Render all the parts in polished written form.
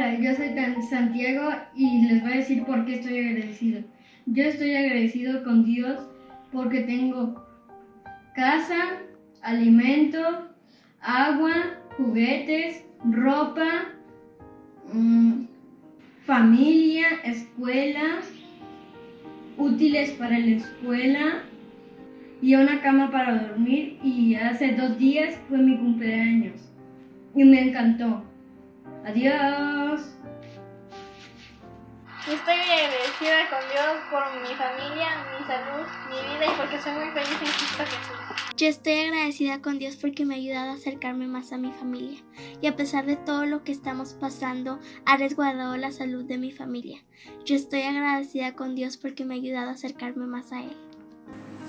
Hola, yo soy Santiago y les voy a decir por qué estoy agradecido. Yo estoy agradecido con Dios porque tengo casa, alimento, agua, juguetes, ropa, familia, escuela, útiles para la escuela y una cama para dormir. Y hace 2 días fue mi cumpleaños y me encantó. Adiós. Estoy agradecida con Dios por mi familia, mi salud, mi vida y porque soy muy feliz en Cristo Jesús. Yo estoy agradecida con Dios porque me ha ayudado a acercarme más a mi familia y a pesar de todo lo que estamos pasando, ha resguardado la salud de mi familia. Yo estoy agradecida con Dios porque me ha ayudado a acercarme más a Él.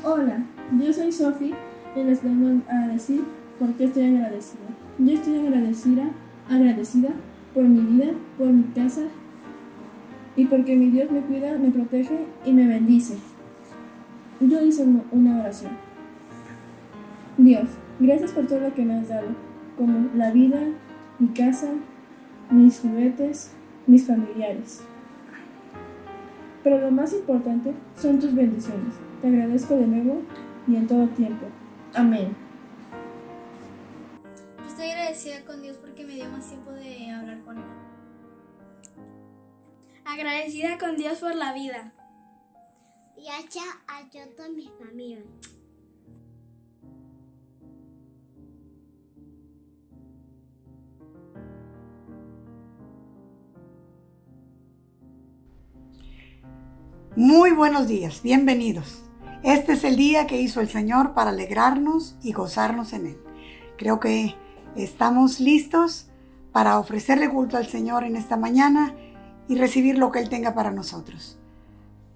Hola, yo soy Sofi y les vengo a decir por qué estoy agradecida. Yo estoy agradecida por mi vida, por mi casa y porque mi Dios me cuida, me protege y me bendice. Yo hice una oración. Dios, gracias por todo lo que me has dado, como la vida, mi casa, mis juguetes, mis familiares. Pero lo más importante son tus bendiciones. Te agradezco de nuevo y en todo tiempo. Amén. Estoy agradecida con Dios porque me dio más tiempo de hablar con Él. Agradecida con Dios por la vida. Y haya ayuda a mi familia. Muy buenos días, bienvenidos. Este es el día que hizo el Señor para alegrarnos y gozarnos en Él. Creo que estamos listos para ofrecerle culto al Señor en esta mañana y recibir lo que Él tenga para nosotros.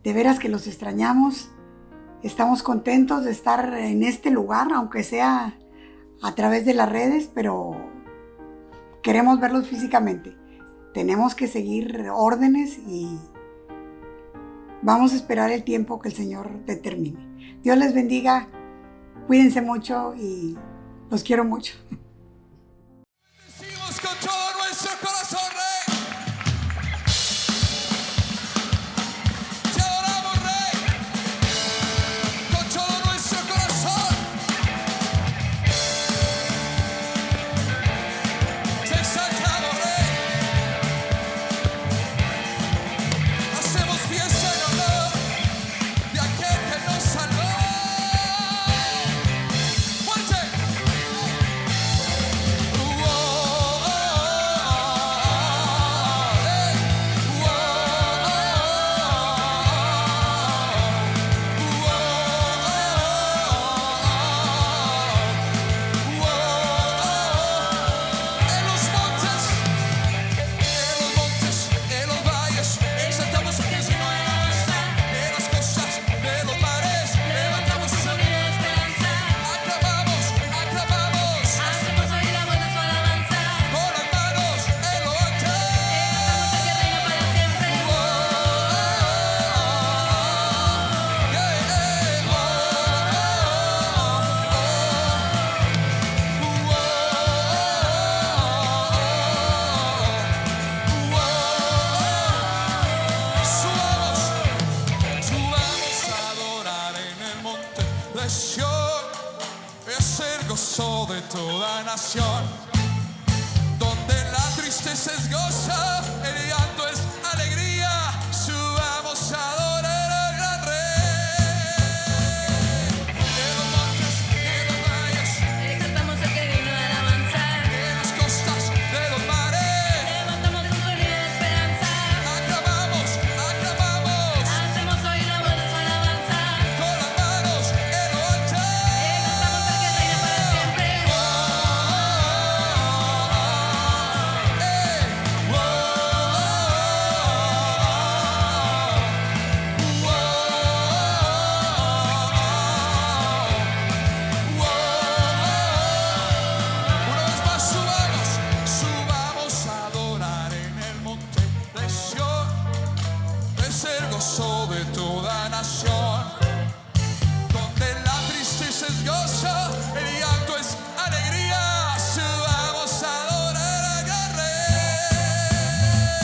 De veras que los extrañamos. Estamos contentos de estar en este lugar, aunque sea a través de las redes, pero queremos verlos físicamente. Tenemos que seguir órdenes y vamos a esperar el tiempo que el Señor determine. Dios les bendiga, cuídense mucho y los quiero mucho. Decimos con todo nuestro corazón, Rey. Te adoramos, Rey. Con todo nuestro corazón. Te exaltamos, Rey. Hacemos fiesta en honor de aquel que nos salvó. ¡Fuerte! Es el gozo de toda nación, donde la tristeza es gozo, el llanto es alegría. Subamos a adorar al gran Rey. En los montes, en los valles, Cantamos el que vino a alabanzar. en las costas de los mares, Levantamos un sonido de esperanza. aclamamos, aclamamos, Hacemos oír la voz de su alabanza. con las manos en lo alto. Cantamos el que reina para siempre. Una vez más subamos a adorar en el monte de Sión. Es el gozo de toda nación, donde la tristeza es gozo, el llanto es alegría. Subamos a adorar al gran Rey.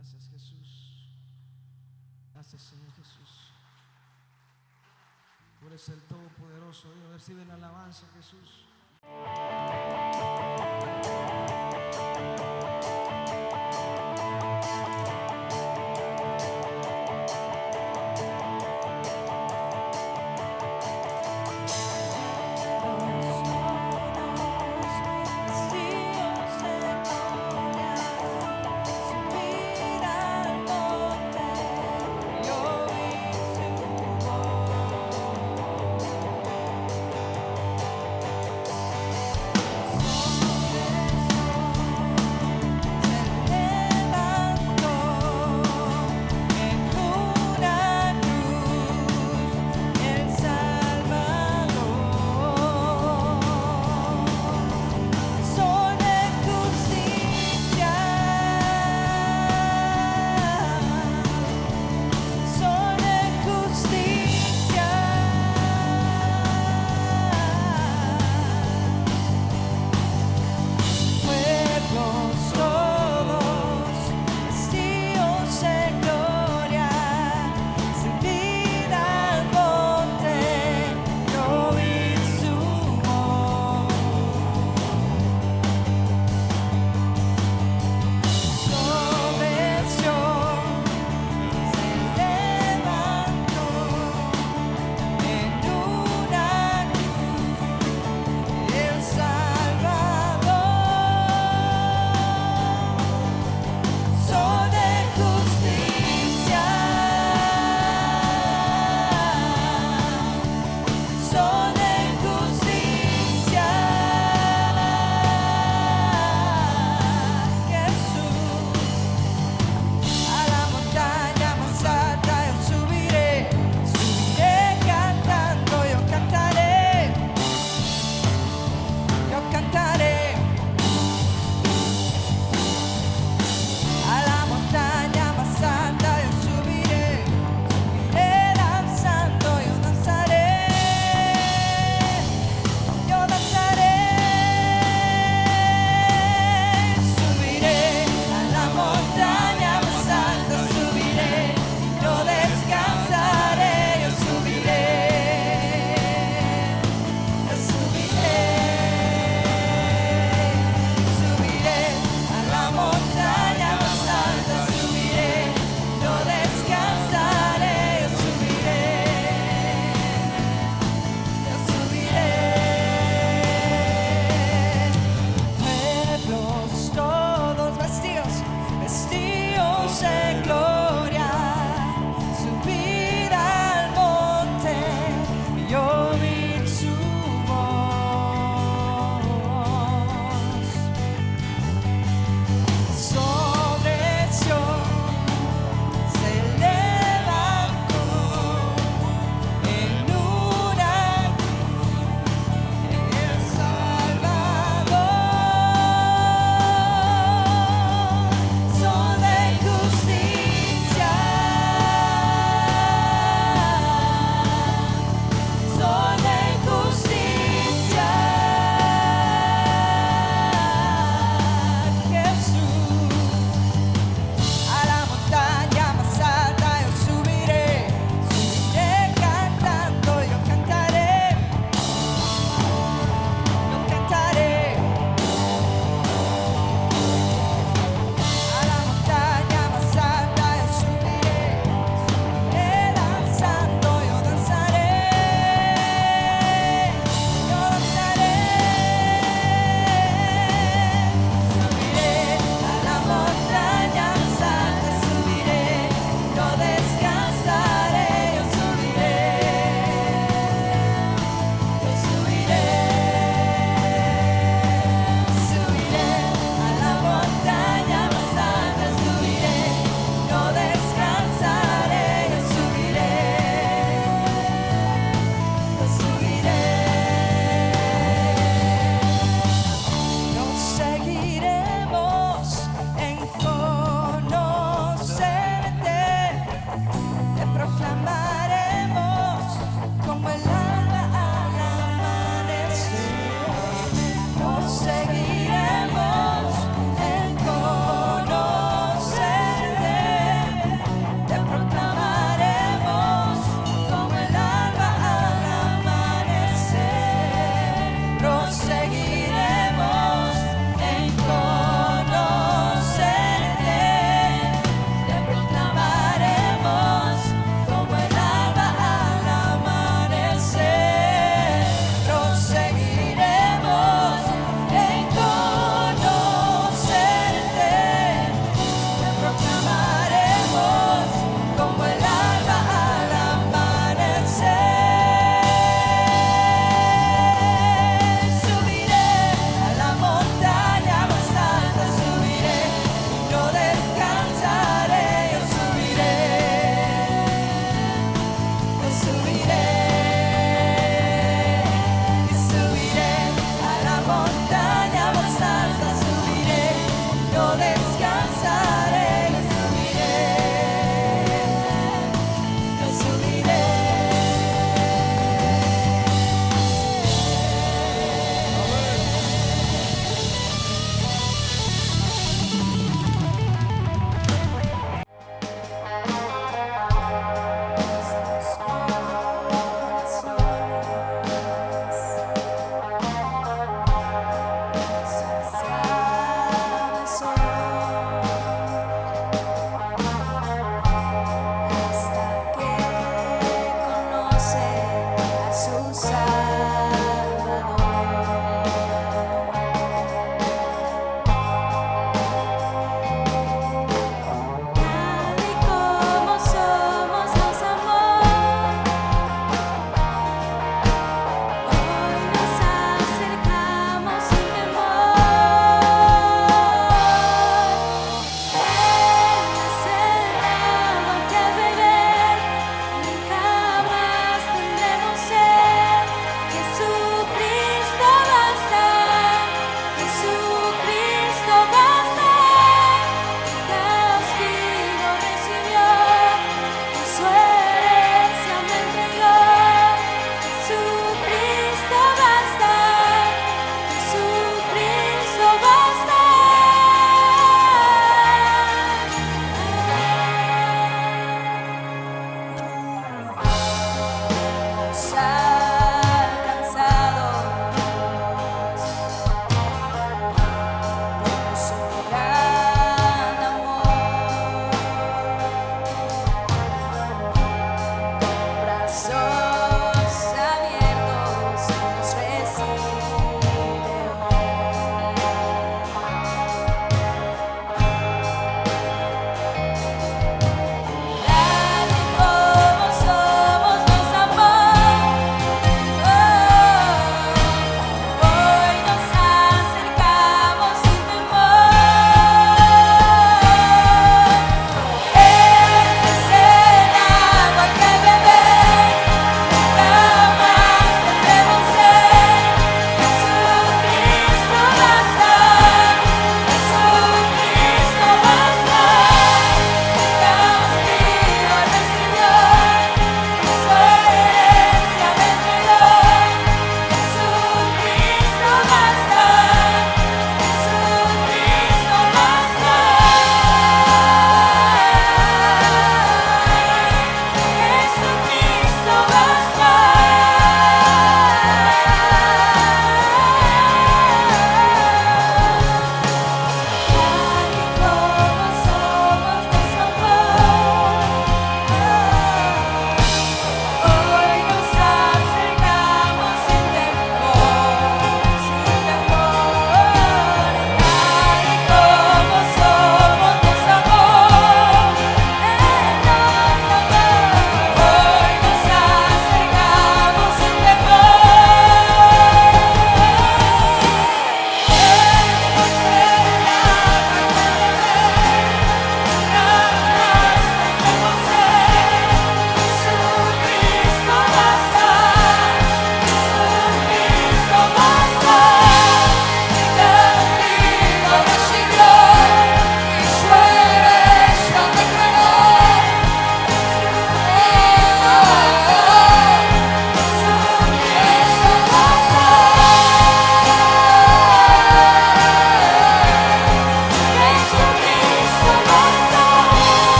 Gracias, Jesús. Gracias, Señor Jesús. Tú eres el Todopoderoso, Dios. Recibe la alabanza, Jesús. Subir al monte y oír su voz.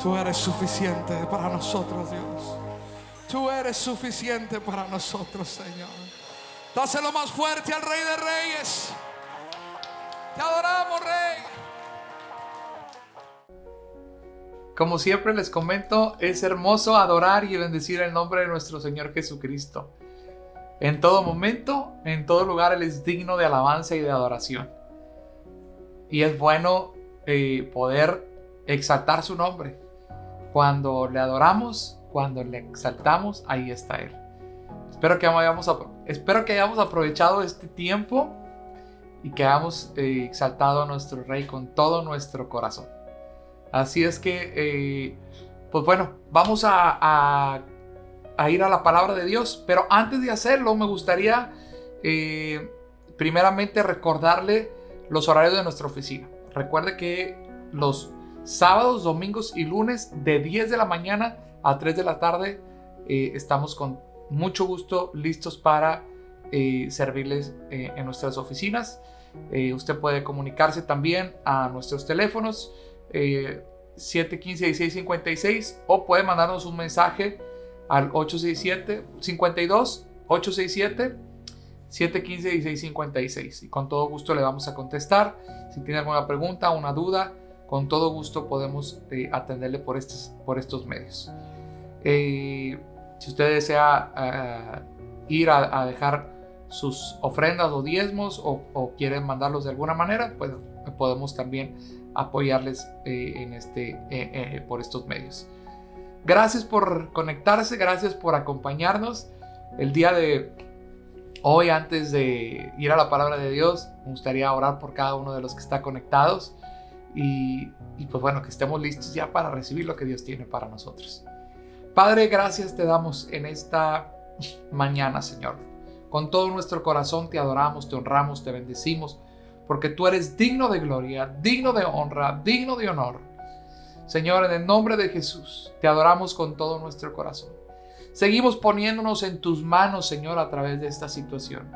Tú eres suficiente para nosotros, Dios. Tú eres suficiente para nosotros, Señor. Dáselo más fuerte al Rey de Reyes. Te adoramos, Rey. Como siempre les comento, es hermoso adorar y bendecir el nombre de nuestro Señor Jesucristo. En todo momento, en todo lugar, Él es digno de alabanza y de adoración. Y es bueno poder exaltar su nombre. Cuando le adoramos, cuando le exaltamos, ahí está Él. Espero que hayamos aprovechado este tiempo y que hayamos exaltado a nuestro Rey con todo nuestro corazón. Así es que, pues bueno, vamos a ir a la palabra de Dios. Pero antes de hacerlo, me gustaría primeramente recordarle los horarios de nuestra oficina. Recuerde que los sábados, domingos y lunes de 10 de la mañana a 3 de la tarde estamos con mucho gusto listos para servirles en nuestras oficinas. Usted puede comunicarse también a nuestros teléfonos 715-1656 o puede mandarnos un mensaje al 867-715-1656 y con todo gusto le vamos a contestar. Si tiene alguna pregunta, una duda, con todo gusto podemos atenderle por estos medios. Si usted desea ir a dejar sus ofrendas o diezmos o quieren mandarlos de alguna manera, pues podemos también apoyarles por estos medios. Gracias por conectarse, gracias por acompañarnos el día de hoy. Antes de ir a la palabra de Dios, me gustaría orar por cada uno de los que está conectados y pues bueno, que estemos listos ya para recibir lo que Dios tiene para nosotros. Padre, gracias te damos en esta mañana, Señor. Con todo nuestro corazón te adoramos, te honramos, te bendecimos, porque tú eres digno de gloria, digno de honra, digno de honor. Señor, en el nombre de Jesús, te adoramos con todo nuestro corazón. Seguimos poniéndonos en tus manos, Señor, a través de esta situación.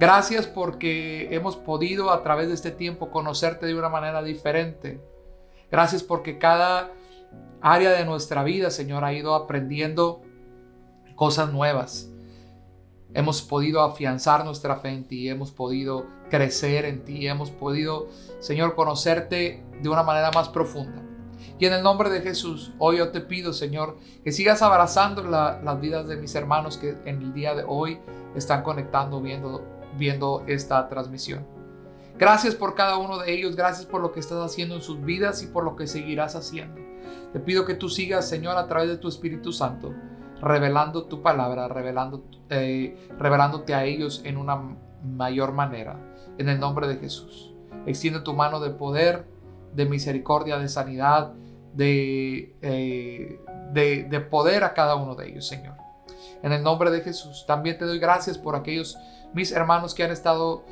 Gracias porque hemos podido a través de este tiempo conocerte de una manera diferente. Gracias porque cada área de nuestra vida, Señor, ha ido aprendiendo cosas nuevas. Hemos podido afianzar nuestra fe en ti, hemos podido crecer en ti, hemos podido, Señor, conocerte de una manera más profunda. Y en el nombre de Jesús, hoy yo te pido, Señor, que sigas abrazando las vidas de mis hermanos que en el día de hoy están conectando, viendo esta transmisión. Gracias por cada uno de ellos, gracias por lo que estás haciendo en sus vidas y por lo que seguirás haciendo. Te pido que tú sigas, Señor, a través de tu Espíritu Santo, revelando tu palabra, revelándote a ellos en una mayor manera. En el nombre de Jesús, extiende tu mano de poder, de misericordia, de sanidad, de poder a cada uno de ellos, Señor. En el nombre de Jesús, también te doy gracias por aquellos mis hermanos que han estado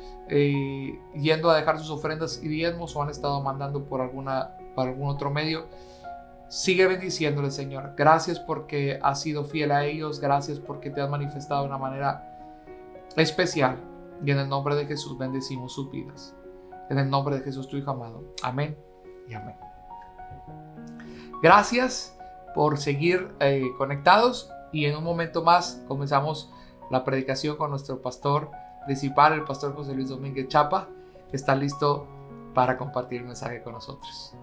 yendo a dejar sus ofrendas y diezmos o han estado mandando por algún otro medio. Sigue bendiciéndoles, Señor. Gracias porque has sido fiel a ellos. Gracias porque te has manifestado de una manera especial. Y en el nombre de Jesús bendecimos sus vidas. En el nombre de Jesús, tu Hijo amado. Amén y amén. Gracias por seguir conectados. Y en un momento más comenzamos la predicación con nuestro pastor principal, el pastor José Luis Domínguez Chapa, que está listo para compartir el mensaje con nosotros.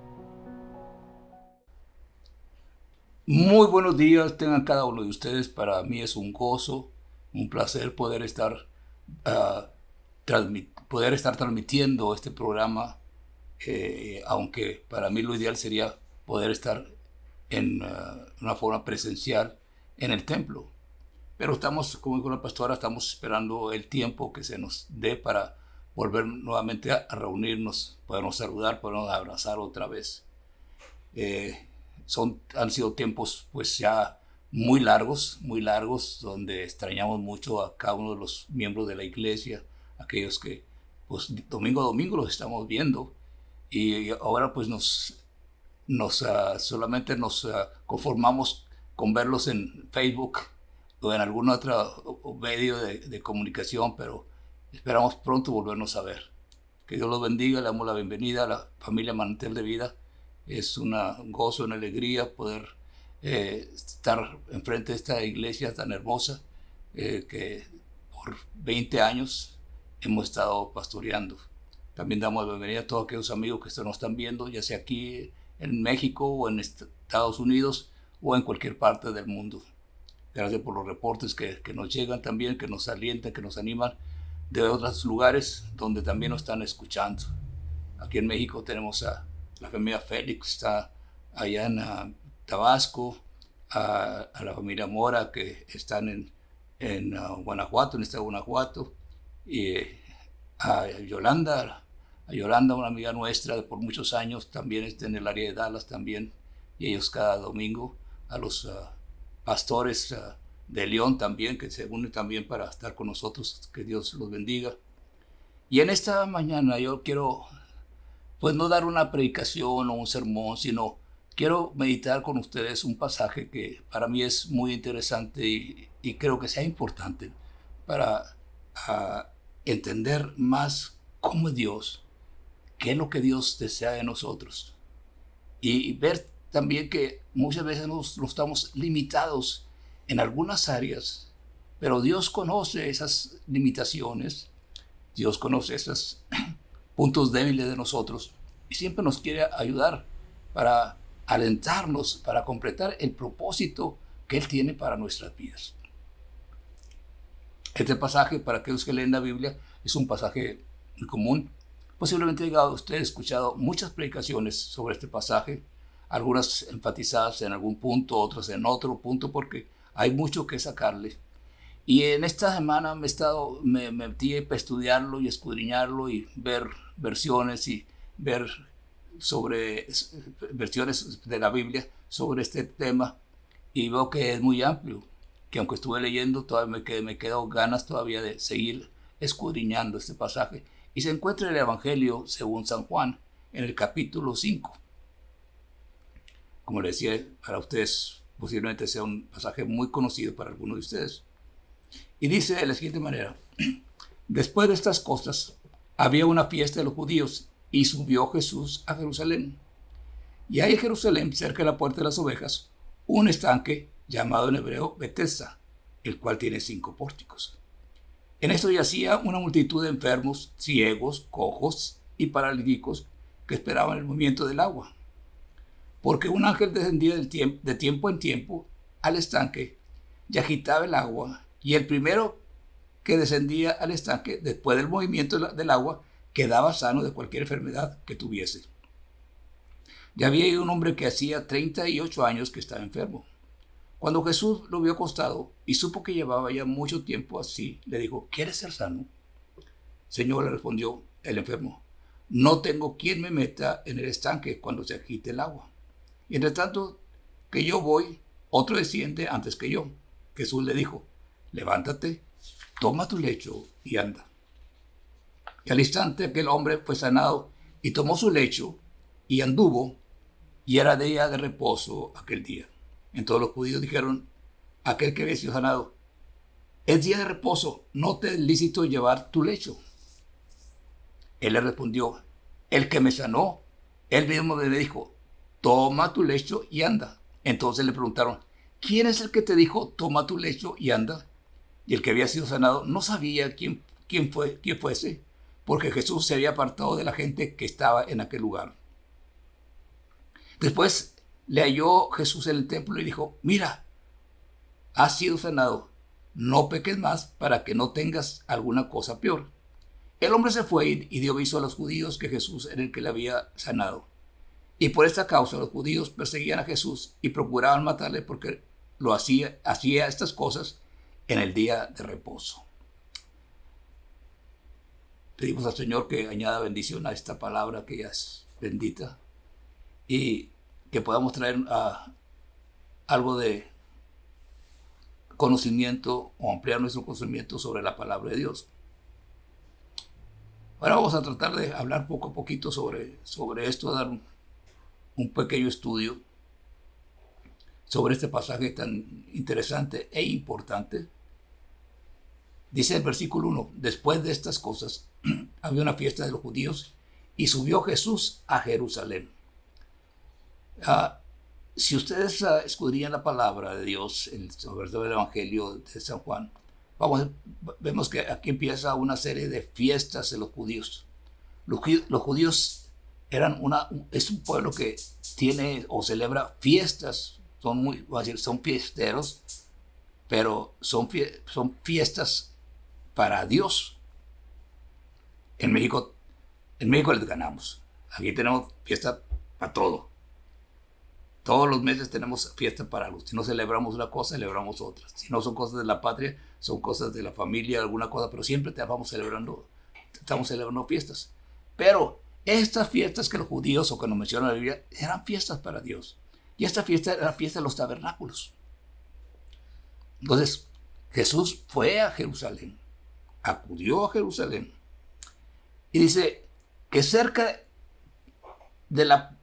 Muy buenos días tengan cada uno de ustedes. Para mí es un gozo, un placer poder estar transmitiendo este programa, aunque para mí lo ideal sería poder estar en una forma presencial en el templo. Pero estamos, como dijo la pastora, estamos esperando el tiempo que se nos dé para volver nuevamente a reunirnos, podernos saludar, podernos abrazar otra vez. Han sido tiempos pues ya muy largos, donde extrañamos mucho a cada uno de los miembros de la iglesia, aquellos que pues domingo a domingo los estamos viendo, y ahora pues solamente nos conformamos con verlos en Facebook o en algún otro medio de comunicación, pero esperamos pronto volvernos a ver. Que Dios los bendiga, le damos la bienvenida a la familia Manantial de Vida Es un gozo, una alegría poder estar enfrente de esta iglesia tan hermosa que por 20 años hemos estado pastoreando. También damos la bienvenida a todos aquellos amigos que nos están viendo, ya sea aquí en México o en Estados Unidos o en cualquier parte del mundo. Gracias por los reportes que nos llegan también, que nos alientan, que nos animan de otros lugares donde también nos están escuchando. Aquí en México tenemos a la familia Félix, está allá en Tabasco, a la familia Mora que están en Guanajuato, en el estado de Guanajuato, y a Yolanda, una amiga nuestra de por muchos años, también está en el área de Dallas también, y ellos cada domingo, a los pastores de León también, que se unen también para estar con nosotros, que Dios los bendiga. Y en esta mañana yo quiero, pues no dar una predicación o un sermón, sino quiero meditar con ustedes un pasaje que para mí es muy interesante y creo que sea importante para entender más cómo es Dios, qué es lo que Dios desea de nosotros, y ver también que muchas veces nos estamos limitados en algunas áreas, pero Dios conoce esas limitaciones, Dios conoce esos puntos débiles de nosotros y siempre nos quiere ayudar para alentarnos, para completar el propósito que Él tiene para nuestras vidas. Este pasaje, para aquellos que leen la Biblia, es un pasaje muy común. Posiblemente haya usted escuchado muchas predicaciones sobre este pasaje, algunas enfatizadas en algún punto, otras en otro punto, porque hay mucho que sacarle. Y en esta semana me metí para estudiarlo y escudriñarlo y ver versiones y ver sobre versiones de la Biblia sobre este tema, y veo que es muy amplio, que aunque estuve leyendo, todavía me quedo ganas todavía de seguir escudriñando este pasaje. Y se encuentra en el Evangelio según San Juan, en el capítulo 5. Como les decía, para ustedes posiblemente sea un pasaje muy conocido para algunos de ustedes. Y dice de la siguiente manera: después de estas cosas, había una fiesta de los judíos, y subió Jesús a Jerusalén. Y hay en Jerusalén, cerca de la puerta de las ovejas, un estanque llamado en hebreo Betesda, el cual tiene 5 pórticos. En esto yacía una multitud de enfermos, ciegos, cojos y paralíticos que esperaban el movimiento del agua. Porque un ángel descendía de tiempo en tiempo al estanque y agitaba el agua, y el primero que descendía al estanque después del movimiento del agua quedaba sano de cualquier enfermedad que tuviese. Ya había un hombre que hacía 38 años que estaba enfermo. Cuando Jesús lo vio acostado y supo que llevaba ya mucho tiempo así, le dijo: ¿quieres ser sano? Señor, le respondió el enfermo, no tengo quien me meta en el estanque cuando se agite el agua. Y entre tanto que yo voy, otro desciende antes que yo. Jesús le dijo: levántate, toma tu lecho y anda. Y al instante aquel hombre fue sanado y tomó su lecho y anduvo, y era día de reposo aquel día. Entonces los judíos dijeron a aquel que había sido sanado: es día de reposo, no te es lícito llevar tu lecho. Él le respondió: el que me sanó, él mismo me dijo: toma tu lecho y anda. Entonces le preguntaron: ¿quién es el que te dijo toma tu lecho y anda? Y el que había sido sanado no sabía quién fuese, porque Jesús se había apartado de la gente que estaba en aquel lugar. Después le halló Jesús en el templo y dijo: mira, has sido sanado, no peques más para que no tengas alguna cosa peor. El hombre se fue y dio aviso a los judíos que Jesús era el que le había sanado. Y por esta causa los judíos perseguían a Jesús y procuraban matarle, porque hacía estas cosas en el día de reposo. Pedimos al Señor que añada bendición a esta palabra que ya es bendita, y que podamos traer algo de conocimiento o ampliar nuestro conocimiento sobre la palabra de Dios. Ahora vamos a tratar de hablar poco a poquito sobre esto, dar un pequeño estudio sobre este pasaje tan interesante e importante. Dice el versículo 1: después de estas cosas había una fiesta de los judíos y subió Jesús a Jerusalén. Si ustedes escudriñan la palabra de Dios, sobre todo el Evangelio de San Juan, vemos que aquí empieza una serie de fiestas de los judíos. Los judíos es un pueblo que tiene o celebra fiestas, son fiesteros, pero son fiestas para Dios. En México les ganamos. Aquí tenemos fiesta para todo. Todos los meses tenemos fiesta para algo. Si no celebramos una cosa, celebramos otra. Si no son cosas de la patria, son cosas de la familia, alguna cosa, pero siempre estamos celebrando fiestas. Pero estas fiestas que los judíos o que nos menciona la Biblia eran fiestas para Dios. Y esta fiesta era la fiesta de los tabernáculos. Entonces, Jesús fue a Jerusalén, acudió a Jerusalén, y dice que cerca de la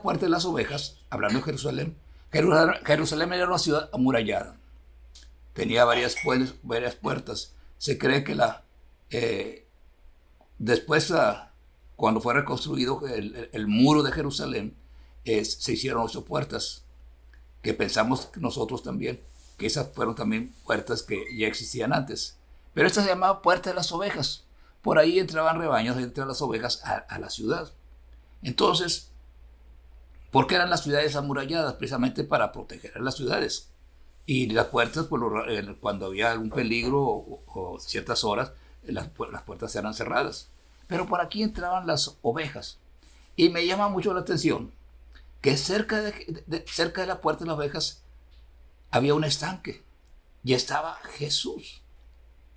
puerta de las ovejas, hablando de Jerusalén era una ciudad amurallada. Tenía varias puertas. Se cree que después, cuando fue reconstruido el muro de Jerusalén, se hicieron 8 puertas, que pensamos nosotros también, que esas fueron también puertas que ya existían antes. Pero esta se llamaba Puerta de las Ovejas. Por ahí entraban rebaños entre las ovejas a la ciudad. Entonces, ¿por qué eran las ciudades amuralladas? Precisamente para proteger a las ciudades. Y las puertas, cuando había algún peligro o ciertas horas, las puertas eran cerradas. Pero por aquí entraban las ovejas. Y me llama mucho la atención que cerca de la puerta de las ovejas había un estanque. Y estaba Jesús.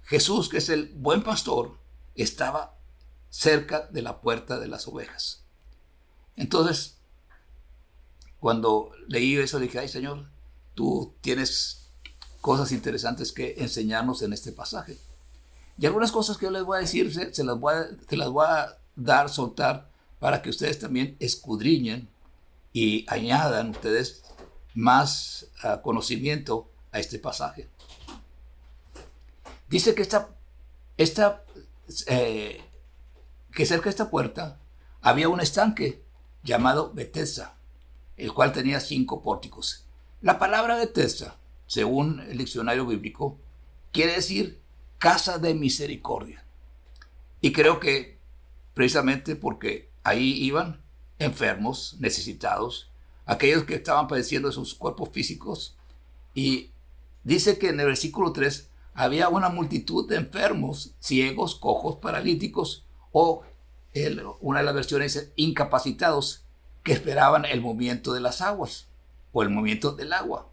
Jesús, que es el buen pastor, estaba cerca de la puerta de las ovejas. Entonces, cuando leí eso, dije, ay Señor, tú tienes cosas interesantes que enseñarnos en este pasaje. Y algunas cosas que yo les voy a decir, se las voy a soltar, para que ustedes también escudriñen y añadan ustedes más conocimiento a este pasaje. Dice que que cerca de esta puerta había un estanque llamado Betesda, el cual tenía 5 pórticos. La palabra Betesda, según el diccionario bíblico, quiere decir casa de misericordia. Y creo que precisamente porque ahí iban enfermos, necesitados, aquellos que estaban padeciendo de sus cuerpos físicos. Y dice que en el versículo 3 había una multitud de enfermos, ciegos, cojos, paralíticos, o una de las versiones dice incapacitados, que esperaban el movimiento de las aguas o el movimiento del agua.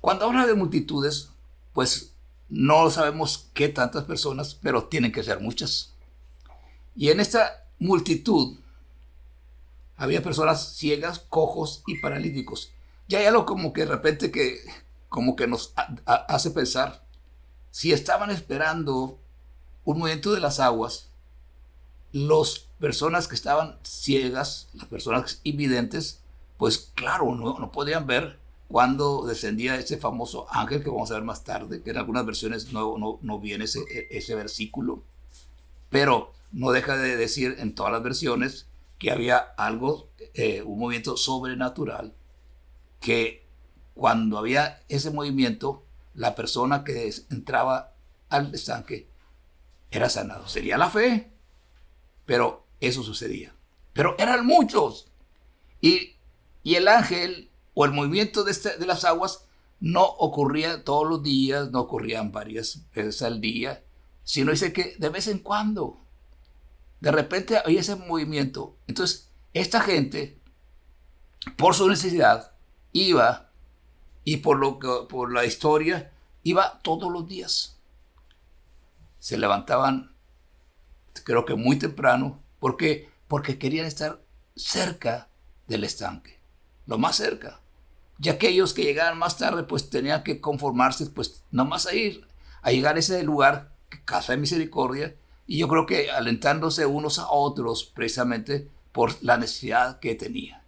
Cuando habla de multitudes, pues no sabemos qué tantas personas, pero tienen que ser muchas. Y en esta multitud había personas ciegas, cojos y paralíticos. Y hay algo como que de repente como que nos hace pensar, si estaban esperando un movimiento de las aguas, las personas que estaban ciegas, las personas invidentes, pues claro, no podían ver cuando descendía ese famoso ángel que vamos a ver más tarde, que en algunas versiones no viene ese versículo, pero no deja de decir en todas las versiones que había algo, un movimiento sobrenatural, que cuando había ese movimiento, la persona que entraba al estanque era sanado. Sería la fe, pero eso sucedía. Pero eran muchos. Y el ángel o el movimiento de las aguas no ocurría todos los días, no ocurrían varias veces al día, sino dice que de vez en cuando, de repente había ese movimiento. Entonces, esta gente, por su necesidad, iba, y por la historia, iba todos los días. Se levantaban, creo que muy temprano, porque querían estar cerca del estanque, lo más cerca. Y aquellos que llegaban más tarde, pues tenían que conformarse, pues nomás a llegar a ese lugar, casa de misericordia, y yo creo que alentándose unos a otros, precisamente por la necesidad que tenía.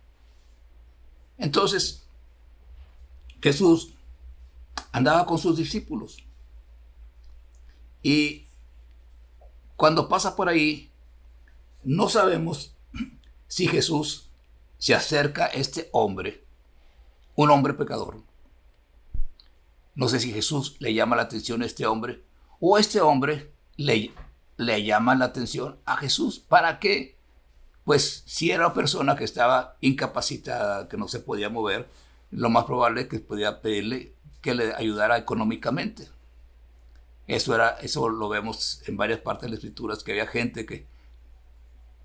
Entonces, Jesús andaba con sus discípulos, y cuando pasa por ahí, no sabemos si Jesús se acerca este hombre, un hombre pecador. No sé si Jesús le llama la atención a este hombre o este hombre le llama la atención a Jesús. ¿Para qué? Pues si era una persona que estaba incapacitada, que no se podía mover, lo más probable es que podía pedirle que le ayudara económicamente. Eso lo vemos en varias partes de las Escrituras, que había gente que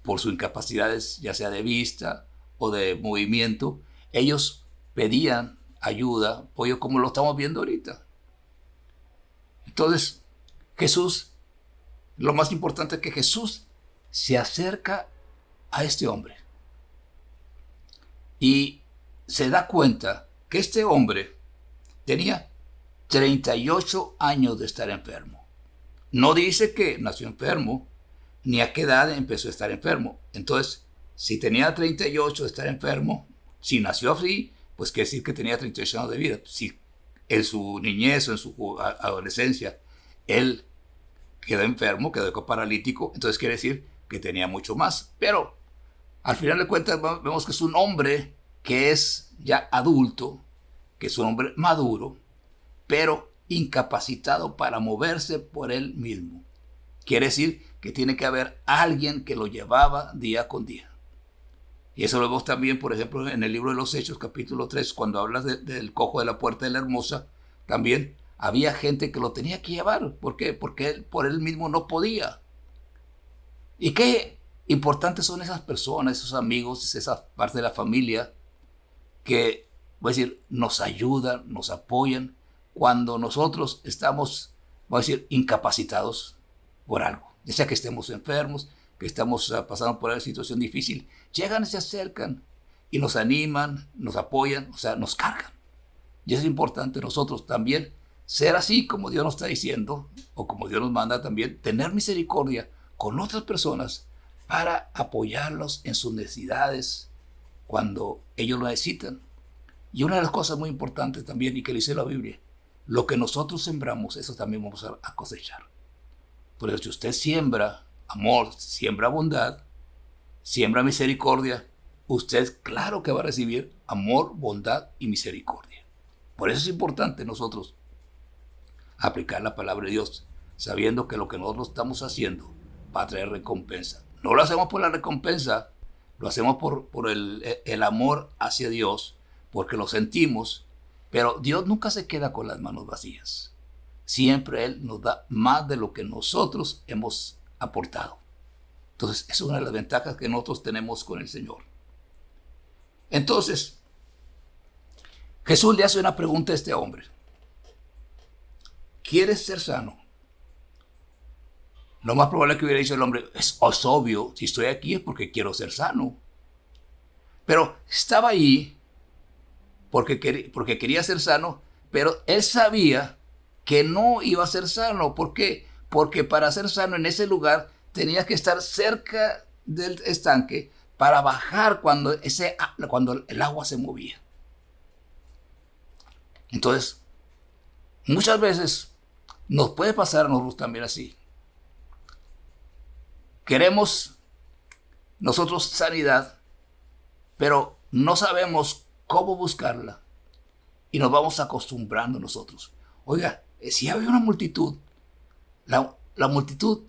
por sus incapacidades, ya sea de vista o de movimiento, ellos pedían ayuda, apoyo, como lo estamos viendo ahorita. Entonces, Jesús, lo más importante es que Jesús se acerca a este hombre y se da cuenta que este hombre tenía 38 años de estar enfermo. No dice que nació enfermo, ni a qué edad empezó a estar enfermo. Entonces, si tenía 38 de estar enfermo, si nació así, pues quiere decir que tenía 38 años de vida. Si en su niñez o en su adolescencia él quedó enfermo, quedó paralítico, entonces quiere decir que tenía mucho más. Pero al final de cuentas vemos que es un hombre que es ya adulto, que es un hombre maduro, pero incapacitado para moverse por él mismo. Quiere decir que tiene que haber alguien que lo llevaba día con día. Y eso lo vemos también, por ejemplo, en el libro de los Hechos, capítulo 3, cuando hablas del cojo de la puerta de la hermosa, también había gente que lo tenía que llevar. ¿Por qué? Porque él por él mismo no podía. Y qué importantes son esas personas, esos amigos, esa parte de la familia que, voy a decir, nos ayudan, nos apoyan cuando nosotros estamos, voy a decir, incapacitados por algo. Ya sea que estemos enfermos, que estamos pasando por una situación difícil, llegan y se acercan y nos animan, nos apoyan, o sea, nos cargan. Y es importante nosotros también ser así como Dios nos está diciendo, o como Dios nos manda también, tener misericordia con otras personas para apoyarlos en sus necesidades cuando ellos lo necesitan. Y una de las cosas muy importantes también, y que dice la Biblia, lo que nosotros sembramos, eso también vamos a cosechar. Por eso, si usted siembra amor, siembra bondad, siembra misericordia, usted claro que va a recibir amor, bondad y misericordia. Por eso es importante nosotros aplicar la palabra de Dios, sabiendo que lo que nosotros estamos haciendo va a traer recompensa. No lo hacemos por la recompensa, lo hacemos por el amor hacia Dios, porque lo sentimos, pero Dios nunca se queda con las manos vacías. Siempre Él nos da más de lo que nosotros hemos aportado. Entonces, es una de las ventajas que nosotros tenemos con el Señor. Entonces, Jesús le hace una pregunta a este hombre. ¿Quieres ser sano? Lo más probable que hubiera dicho el hombre, es obvio, si estoy aquí es porque quiero ser sano. Pero estaba ahí porque quería ser sano, pero él sabía que no iba a ser sano. ¿Por qué? Porque para ser sano en ese lugar tenía que estar cerca del estanque para bajar cuando el agua se movía. Entonces, muchas veces nos puede pasar a nosotros también así. Queremos nosotros sanidad, pero no sabemos cómo buscarla y nos vamos acostumbrando nosotros. Oiga, si había una multitud, la multitud,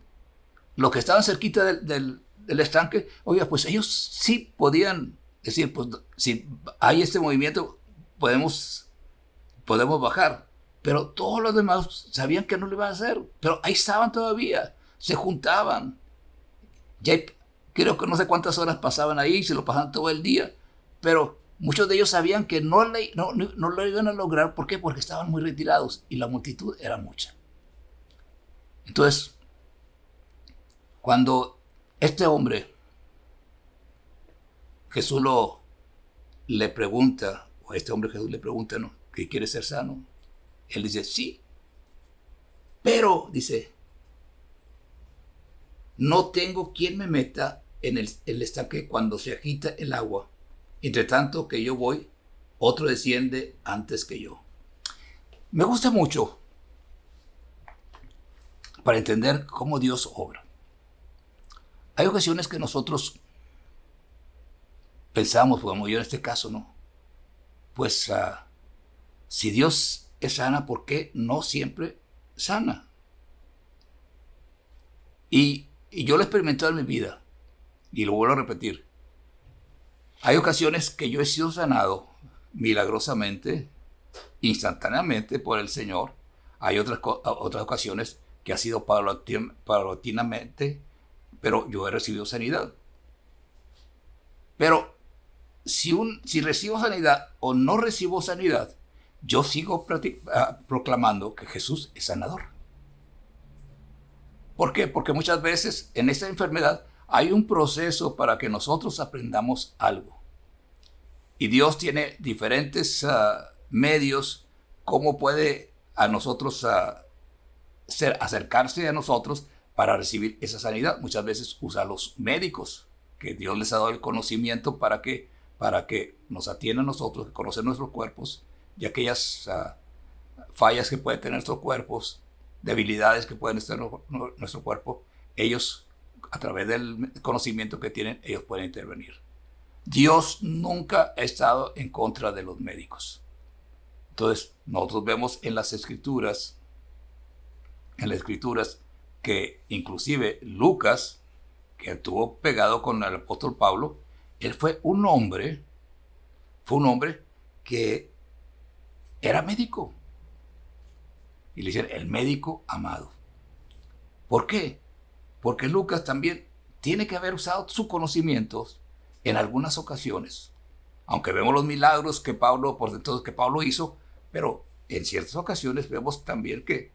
los que estaban cerquita del estanque, oiga, pues ellos sí podían decir, pues si hay este movimiento, podemos bajar. Pero todos los demás sabían que no lo iban a hacer, pero ahí estaban todavía, se juntaban. Ya creo que no sé cuántas horas pasaban ahí, se lo pasaban todo el día, pero muchos de ellos sabían que no lo iban a lograr. ¿Por qué? Porque estaban muy retirados y la multitud era mucha. Entonces, cuando este hombre, Jesús le pregunta, o a este hombre Jesús le pregunta, ¿no?, que quiere ser sano, él dice, sí, pero, dice, no tengo quien me meta en el estanque cuando se agita el agua. Entre tanto que yo voy, otro desciende antes que yo. Me gusta mucho para entender cómo Dios obra. Hay ocasiones que nosotros pensamos, como yo en este caso, ¿no? Pues si Dios es sana, ¿por qué no siempre sana? Y yo lo he experimentado en mi vida, y lo vuelvo a repetir. Hay ocasiones que yo he sido sanado milagrosamente, instantáneamente por el Señor. Hay otras ocasiones que ha sido paulatinamente, pero yo he recibido sanidad. Pero si recibo sanidad o no recibo sanidad, yo sigo proclamando que Jesús es sanador. ¿Por qué? Porque muchas veces en esta enfermedad hay un proceso para que nosotros aprendamos algo. Y Dios tiene diferentes medios cómo puede a nosotros acercarse a nosotros para recibir esa sanidad. Muchas veces usa a los médicos, que Dios les ha dado el conocimiento para que nos atiendan a nosotros, que conocen nuestros cuerpos y aquellas fallas que pueden tener nuestros cuerpos, debilidades que pueden tener nuestro cuerpo. Ellos, a través del conocimiento que tienen, ellos pueden intervenir. Dios nunca ha estado en contra de los médicos. Entonces, nosotros vemos en las escrituras, que inclusive Lucas, que estuvo pegado con el apóstol Pablo, él fue un hombre que era médico. Y le dicen el médico amado. ¿Por qué? Porque Lucas también tiene que haber usado sus conocimientos en algunas ocasiones. Aunque vemos los milagros que Pablo hizo, pero en ciertas ocasiones vemos también que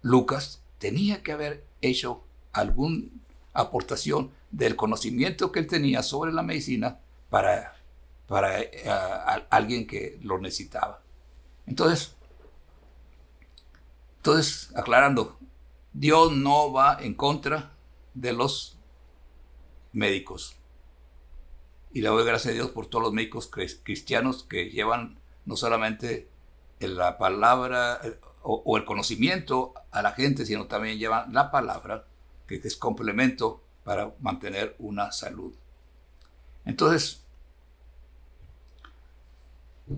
Lucas tenía que haber hecho alguna aportación del conocimiento que él tenía sobre la medicina para alguien que lo necesitaba. Entonces, aclarando, Dios no va en contra de los médicos. Y le doy gracias a Dios por todos los médicos cristianos que llevan no solamente la palabra o el conocimiento a la gente, sino también llevan la palabra, que es complemento para mantener una salud. Entonces,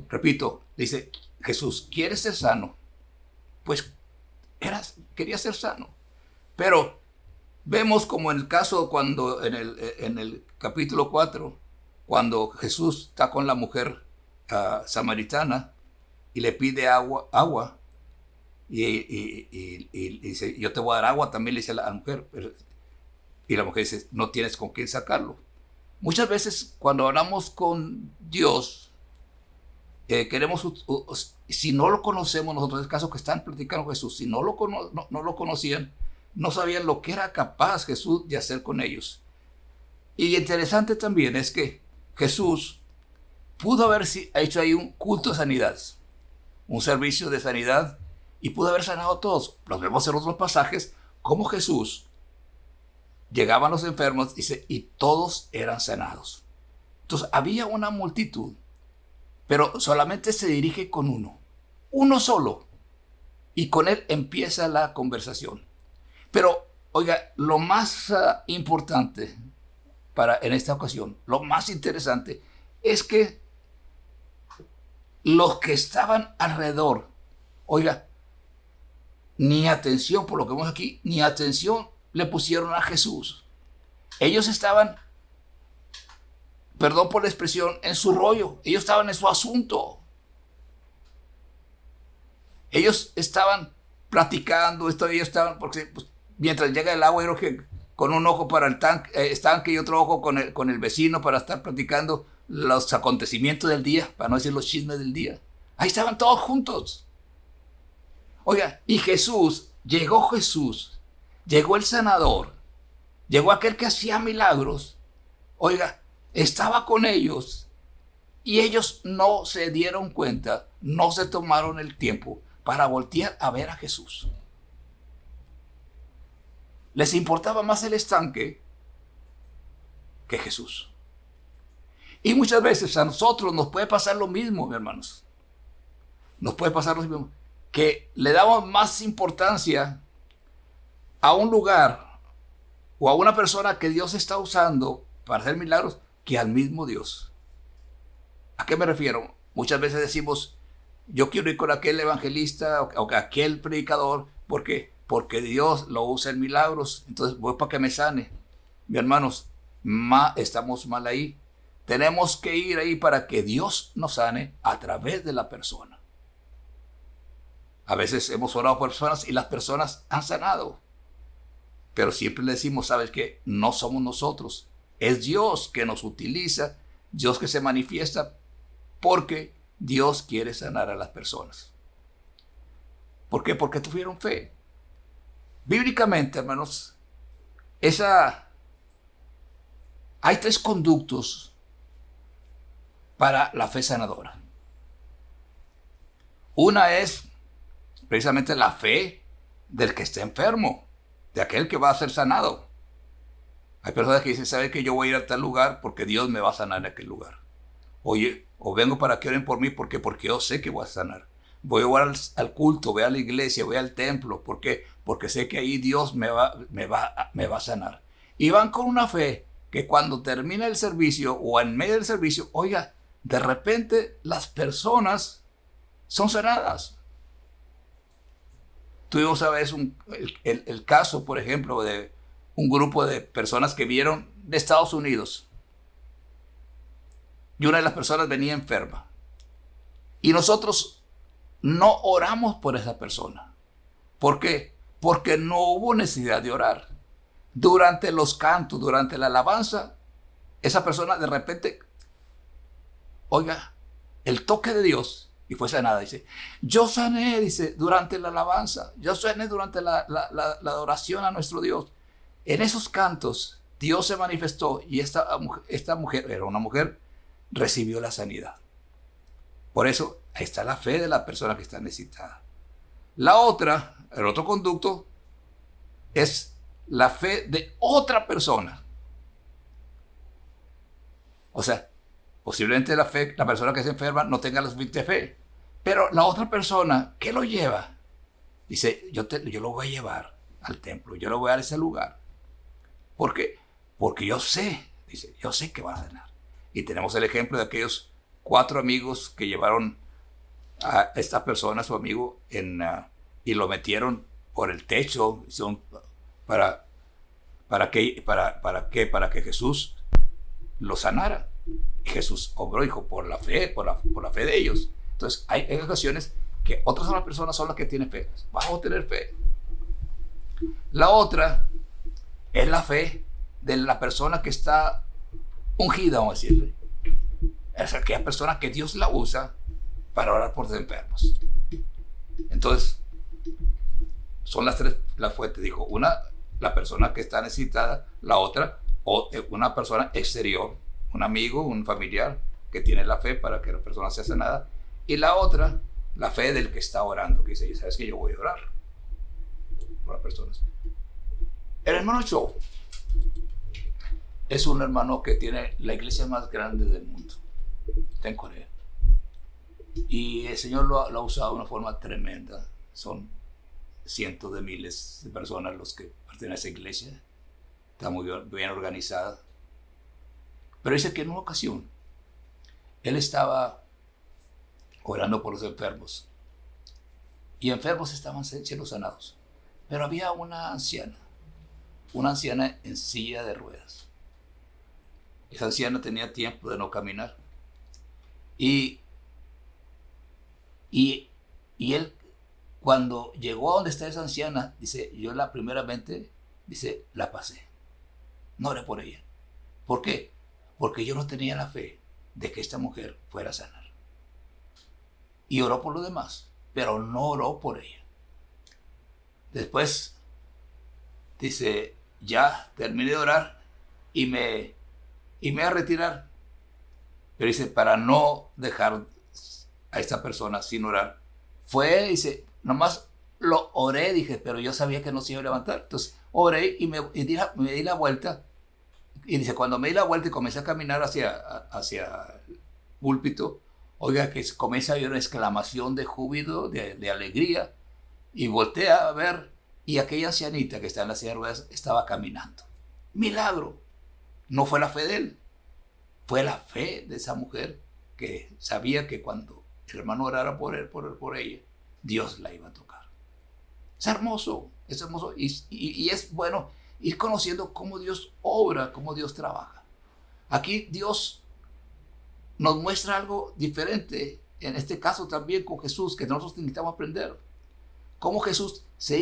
repito, dice Jesús, ¿quieres ser sano? Pues quería ser sano. Pero vemos como en el caso cuando en el capítulo 4, cuando Jesús está con la mujer samaritana y le pide agua y dice, yo te voy a dar agua, también le dice a la mujer, y la mujer dice, no tienes con quién sacarlo. Muchas veces cuando hablamos con Dios, queremos, si no lo conocemos nosotros, en el caso que están platicando Jesús, si no lo conocían, no sabían lo que era capaz Jesús de hacer con ellos. Y interesante también es que Jesús pudo haber hecho ahí un culto de sanidades, un servicio de sanidad, y pudo haber sanado a todos. Los vemos en otros pasajes, como Jesús llegaban los enfermos, dice, y todos eran sanados. Entonces había una multitud, pero solamente se dirige con uno solo, y con él empieza la conversación. Pero, oiga, lo más importante en esta ocasión, lo más interesante, es que los que estaban alrededor, oiga, ni atención, por lo que vemos aquí, ni atención le pusieron a Jesús. Ellos estaban, perdón por la expresión, en su rollo. Ellos estaban en su asunto. Ellos estaban platicando, ellos estaban, porque pues, mientras llega el agua, yo creo que con un ojo para el estanque y otro ojo con el vecino para estar platicando los acontecimientos del día, para no decir los chismes del día. Ahí estaban todos juntos. Oiga, y llegó el sanador, llegó aquel que hacía milagros. Oiga, estaba con ellos y ellos no se dieron cuenta, no se tomaron el tiempo para voltear a ver a Jesús. Les importaba más el estanque que Jesús. Y muchas veces a nosotros nos puede pasar lo mismo, hermanos. Nos puede pasar lo mismo, que le damos más importancia a un lugar o a una persona que Dios está usando para hacer milagros que al mismo Dios. ¿A qué me refiero? Muchas veces decimos, yo quiero ir con aquel evangelista o aquel predicador, ¿por qué? Porque Dios lo usa en milagros, entonces voy para que me sane. Mis hermanos, estamos mal ahí. Tenemos que ir ahí para que Dios nos sane a través de la persona. A veces hemos orado por personas y las personas han sanado. Pero siempre le decimos, ¿sabes qué? No somos nosotros. Es Dios que nos utiliza, Dios que se manifiesta, porque Dios quiere sanar a las personas. ¿Por qué? Porque tuvieron fe. Bíblicamente, hermanos, hay 3 conductos para la fe sanadora. Una es precisamente la fe del que está enfermo, de aquel que va a ser sanado. Hay personas que dicen, ¿sabe que yo voy a ir a tal lugar porque Dios me va a sanar en aquel lugar? Oye, o vengo para que oren por mí porque yo sé que voy a sanar. Voy a orar al culto, voy a la iglesia, voy al templo. ¿Por qué? Porque sé que ahí Dios me va a sanar. Y van con una fe que cuando termina el servicio o en medio del servicio, oiga, de repente las personas son sanadas. Tuvimos a veces el caso, por ejemplo, de un grupo de personas que vinieron de Estados Unidos. Y una de las personas venía enferma. Y nosotros no oramos por esa persona. ¿Por qué? Porque no hubo necesidad de orar. Durante los cantos, durante la alabanza, esa persona de repente, oiga, el toque de Dios, y fue sanada. Dice, yo sané, dice, durante la alabanza, yo sané durante la adoración a nuestro Dios. En esos cantos, Dios se manifestó y esta mujer, era una mujer, recibió la sanidad. Por eso, ahí está la fe de la persona que está necesitada. La otra, el otro conducto, es la fe de otra persona. O sea, posiblemente la persona que se enferma no tenga la suficiente fe. Pero la otra persona, ¿qué lo lleva? Dice, yo lo voy a llevar al templo, yo lo voy a dar a ese lugar. ¿Por qué? Porque yo sé, dice, yo sé que va a sanar. Y tenemos el ejemplo de aquellos 4 amigos que llevaron a esta persona, a su amigo, y lo metieron por el techo para que Jesús lo sanara. Y Jesús obró, hijo, por la fe de ellos. Entonces, hay ocasiones que otras personas son las que tienen fe. Vamos a tener fe. La otra es la fe de la persona que está ungida, vamos a decirle. Es aquella persona que Dios la usa para orar por los enfermos. Entonces, son las 3 las fuentes. Dijo, una, la persona que está necesitada. La otra, una persona exterior, un amigo, un familiar que tiene la fe para que la persona sea sanada. Y la otra, la fe del que está orando, que dice, ¿sabes qué? Yo voy a orar por las personas. El hermano Cho es un hermano que tiene la iglesia más grande del mundo. Está en Corea. Y el Señor lo ha usado de una forma tremenda. Son cientos de miles de personas los que pertenecen a esa iglesia. Está muy bien organizada. Pero dice que en una ocasión él estaba orando por los enfermos. Y enfermos estaban siendo sanados. Pero había una anciana en silla de ruedas. Esa anciana tenía tiempo de no caminar. Y él, cuando llegó a donde está esa anciana, dice, yo primeramente, dice, la pasé. No oré por ella. ¿Por qué? Porque yo no tenía la fe de que esta mujer fuera a sanar. Y oró por los demás, pero no oró por ella. Después, dice, ya terminé de orar y me voy a retirar. Pero dice, para no dejar a esta persona sin orar, dice, nomás lo oré, dije, pero yo sabía que no se iba a levantar. Entonces, oré y me di la vuelta. Y dice, cuando me di la vuelta y comencé a caminar hacia el púlpito, oiga, que comienza a oír una exclamación de júbilo, de alegría, y volteé a ver, y aquella ancianita que está en la silla de ruedas estaba caminando. Milagro. No fue la fe de él, Fue la fe de esa mujer que sabía que cuando el hermano orara por él, por ella, Dios la iba a tocar. Es hermoso y es bueno ir conociendo cómo Dios obra, cómo Dios trabaja. Aquí Dios nos muestra algo diferente, en este caso también con Jesús, que nosotros necesitamos aprender. Cómo Jesús se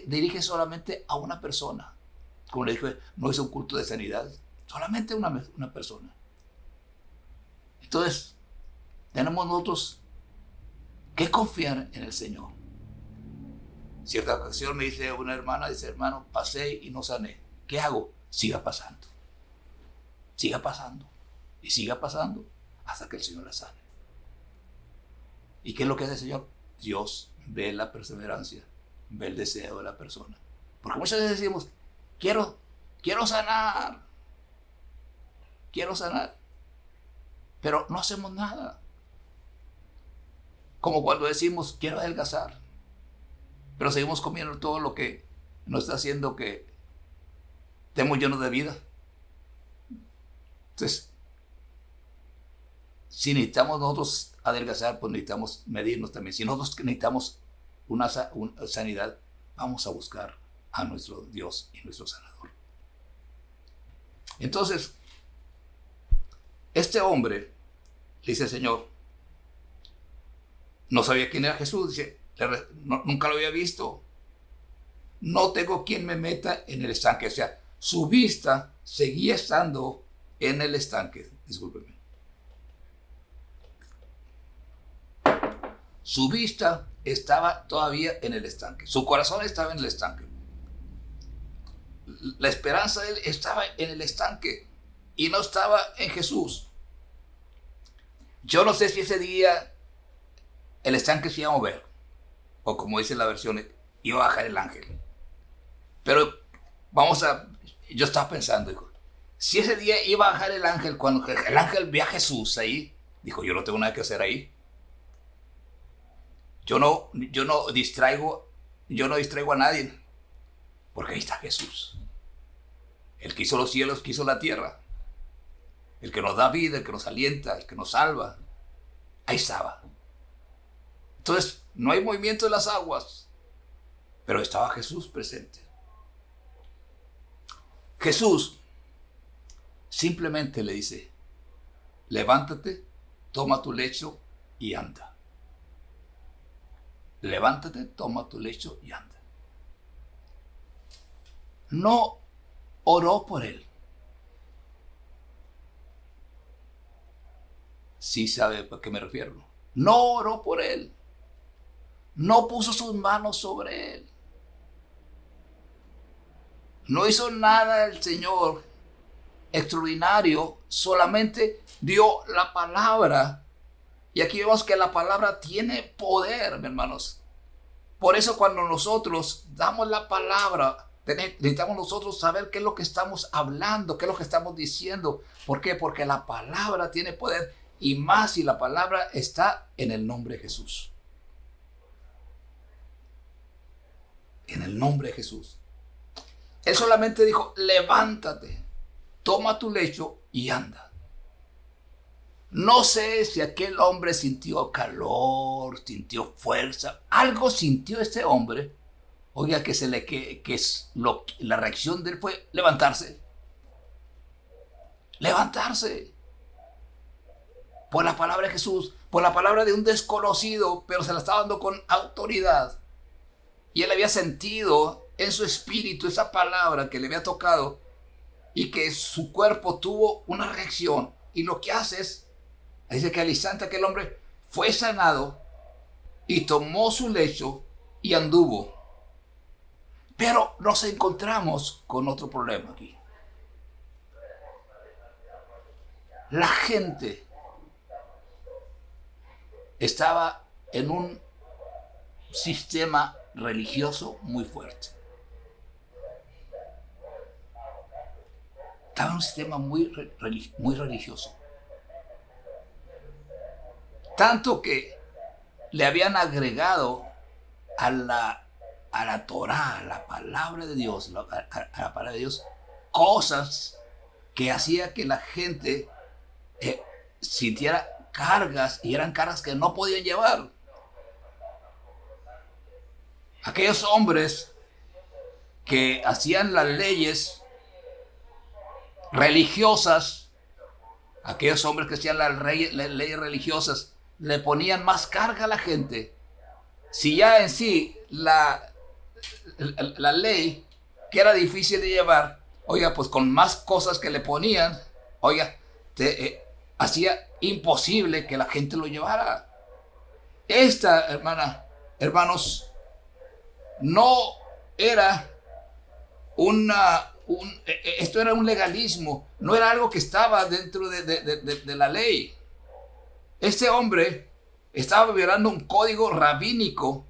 dirige solamente a una persona. Como le dije, no es un culto de sanidad, solamente una persona. Entonces, tenemos nosotros que confiar en el Señor. Cierta ocasión me dice una hermana, dice, hermano, pasé y no sané. ¿Qué hago? Siga pasando. Siga pasando. Y siga pasando hasta que el Señor la sane. ¿Y qué es lo que hace el Señor? Dios ve la perseverancia, ve el deseo de la persona. Porque muchas veces decimos, quiero sanar. Quiero sanar. Pero no hacemos nada. Como cuando decimos, quiero adelgazar. Pero seguimos comiendo todo lo que nos está haciendo que estemos llenos de vida. Entonces, si necesitamos nosotros adelgazar, pues necesitamos medirnos también. Si nosotros necesitamos una sanidad, vamos a buscar a nuestro Dios y nuestro sanador. Entonces, este hombre le dice al Señor, no sabía quién era Jesús, dice, nunca lo había visto. No tengo quien me meta en el estanque. O sea, su vista seguía estando en el estanque. Discúlpeme. Su vista estaba todavía en el estanque. Su corazón estaba en el estanque. La esperanza de él estaba en el estanque y no estaba en Jesús. Yo no sé si ese día el estanque se iba a mover, o como dice la versión, iba a bajar el ángel. Pero yo estaba pensando, dijo, si ese día iba a bajar el ángel, cuando el ángel ve a Jesús ahí, dijo, yo no tengo nada que hacer ahí. Yo no distraigo a nadie, porque ahí está Jesús. El que hizo los cielos, que hizo la tierra. El que nos da vida, el que nos alienta, el que nos salva. Ahí estaba. Entonces, no hay movimiento de las aguas, pero estaba Jesús presente. Jesús simplemente le dice, levántate, toma tu lecho y anda. Levántate, toma tu lecho y anda. No oró por él. Sí sabe a qué me refiero. No oró por él. No puso sus manos sobre él. No hizo nada el Señor extraordinario, solamente dio la palabra. Y aquí vemos que la palabra tiene poder, mis hermanos. Por eso cuando nosotros damos la palabra, necesitamos nosotros saber qué es lo que estamos hablando, qué es lo que estamos diciendo. ¿Por qué? Porque la palabra tiene poder, y más si la palabra está en el nombre de Jesús. En el nombre de Jesús. Él solamente dijo, levántate, toma tu lecho y anda. No sé si aquel hombre sintió calor, sintió fuerza, algo sintió este hombre. Oiga, la reacción de él fue levantarse. Levantarse. Por la palabra de Jesús, por la palabra de un desconocido, pero se la estaba dando con autoridad. Y él había sentido en su espíritu esa palabra que le había tocado y que su cuerpo tuvo una reacción. Y lo que hace es, dice que al instante aquel hombre fue sanado y tomó su lecho y anduvo. Pero nos encontramos con otro problema aquí. La gente estaba en un sistema religioso muy fuerte. Estaba en un sistema muy religioso. Tanto que le habían agregado a la Torá, a la palabra de Dios, a la palabra de Dios, cosas que hacía que la gente sintiera cargas, y eran cargas que no podían llevar. Aquellos hombres que hacían las leyes religiosas, aquellos hombres que hacían las leyes religiosas, le ponían más carga a la gente. Si ya en sí la ley, que era difícil de llevar, oiga, pues con más cosas que le ponían, oiga, hacía imposible que la gente lo llevara. Esta, hermanos, no era esto era un legalismo, no era algo que estaba dentro de la ley. Este hombre estaba violando un código rabínico,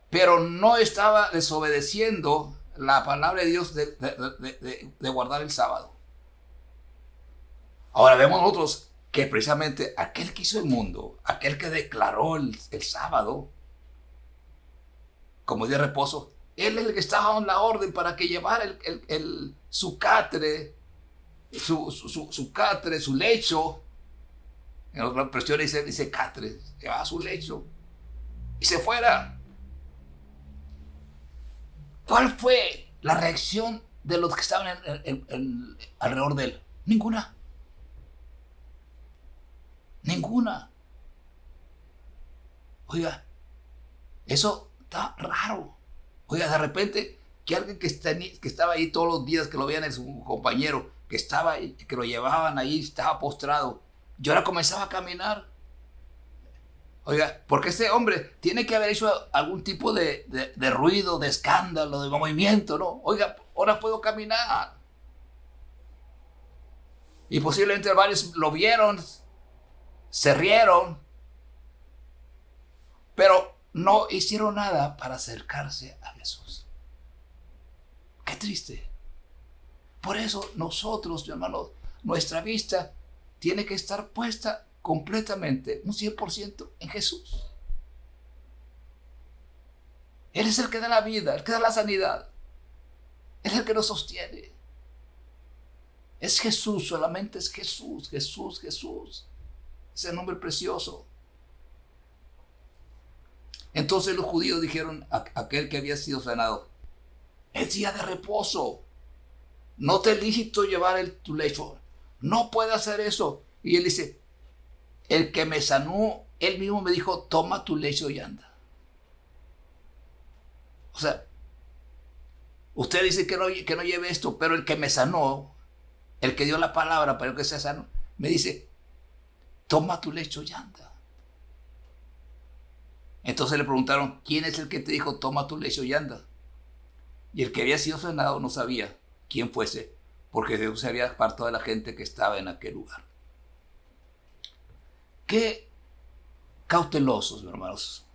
pero no estaba desobedeciendo la palabra de Dios de guardar el sábado. Ahora vemos nosotros que precisamente aquel que hizo el mundo, aquel que declaró el sábado como día de reposo, él es el que estaba en la orden para que llevara su catre, su lecho. En otra versión dice catre, llevaba su lecho y se fuera. ¿Cuál fue la reacción de los que estaban alrededor de él? Ninguna. Oiga, eso está raro. Oiga, de repente, que alguien que estaba ahí todos los días, que lo veían en su compañero, que lo llevaban ahí, estaba postrado, y ahora comenzaba a caminar. Oiga, porque este hombre tiene que haber hecho algún tipo de ruido, de escándalo, de movimiento, ¿no? Oiga, ahora puedo caminar. Y posiblemente varios lo vieron, se rieron, pero no hicieron nada para acercarse a Jesús. Qué triste. Por eso nosotros, mi hermano, nuestra vista tiene que estar puesta completamente, un 100% en Jesús. Él es el que da la vida, el que da la sanidad. Él es el que nos sostiene. Es Jesús, solamente es Jesús, Jesús, Jesús. Ese nombre precioso. Entonces los judíos dijeron a aquel que había sido sanado: es día de reposo, no te es lícito llevar tu lecho, no puede hacer eso. Y él dice: el que me sanó, él mismo me dijo, toma tu lecho y anda. O sea, usted dice que no lleve esto, pero el que me sanó, el que dio la palabra para que sea sano, me dice, toma tu lecho y anda. Entonces le preguntaron, ¿quién es el que te dijo, toma tu lecho y anda? Y el que había sido sanado no sabía quién fuese, porque Jesús se había apartado de la gente que estaba en aquel lugar. Qué cautelosos, hermanos.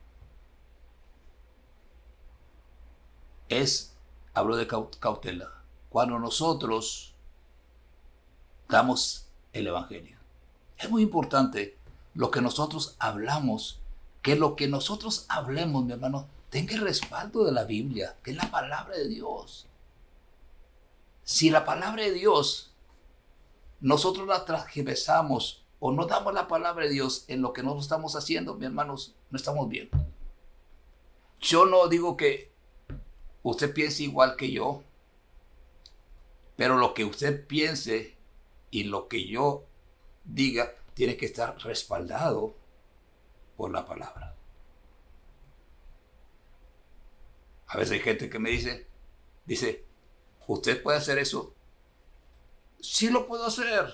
Hablo de cautela, cuando nosotros damos el Evangelio. Es muy importante lo que nosotros hablamos, que lo que nosotros hablemos, mi hermano, tenga el respaldo de la Biblia, que es la palabra de Dios. Si la palabra de Dios nosotros la transgiversamos o no damos la palabra de Dios en lo que nosotros estamos haciendo, mis hermanos, no estamos bien. Yo no digo que usted piense igual que yo, pero lo que usted piense y lo que yo diga tiene que estar respaldado por la palabra. A veces hay gente que me dice, ¿usted puede hacer eso? Sí lo puedo hacer,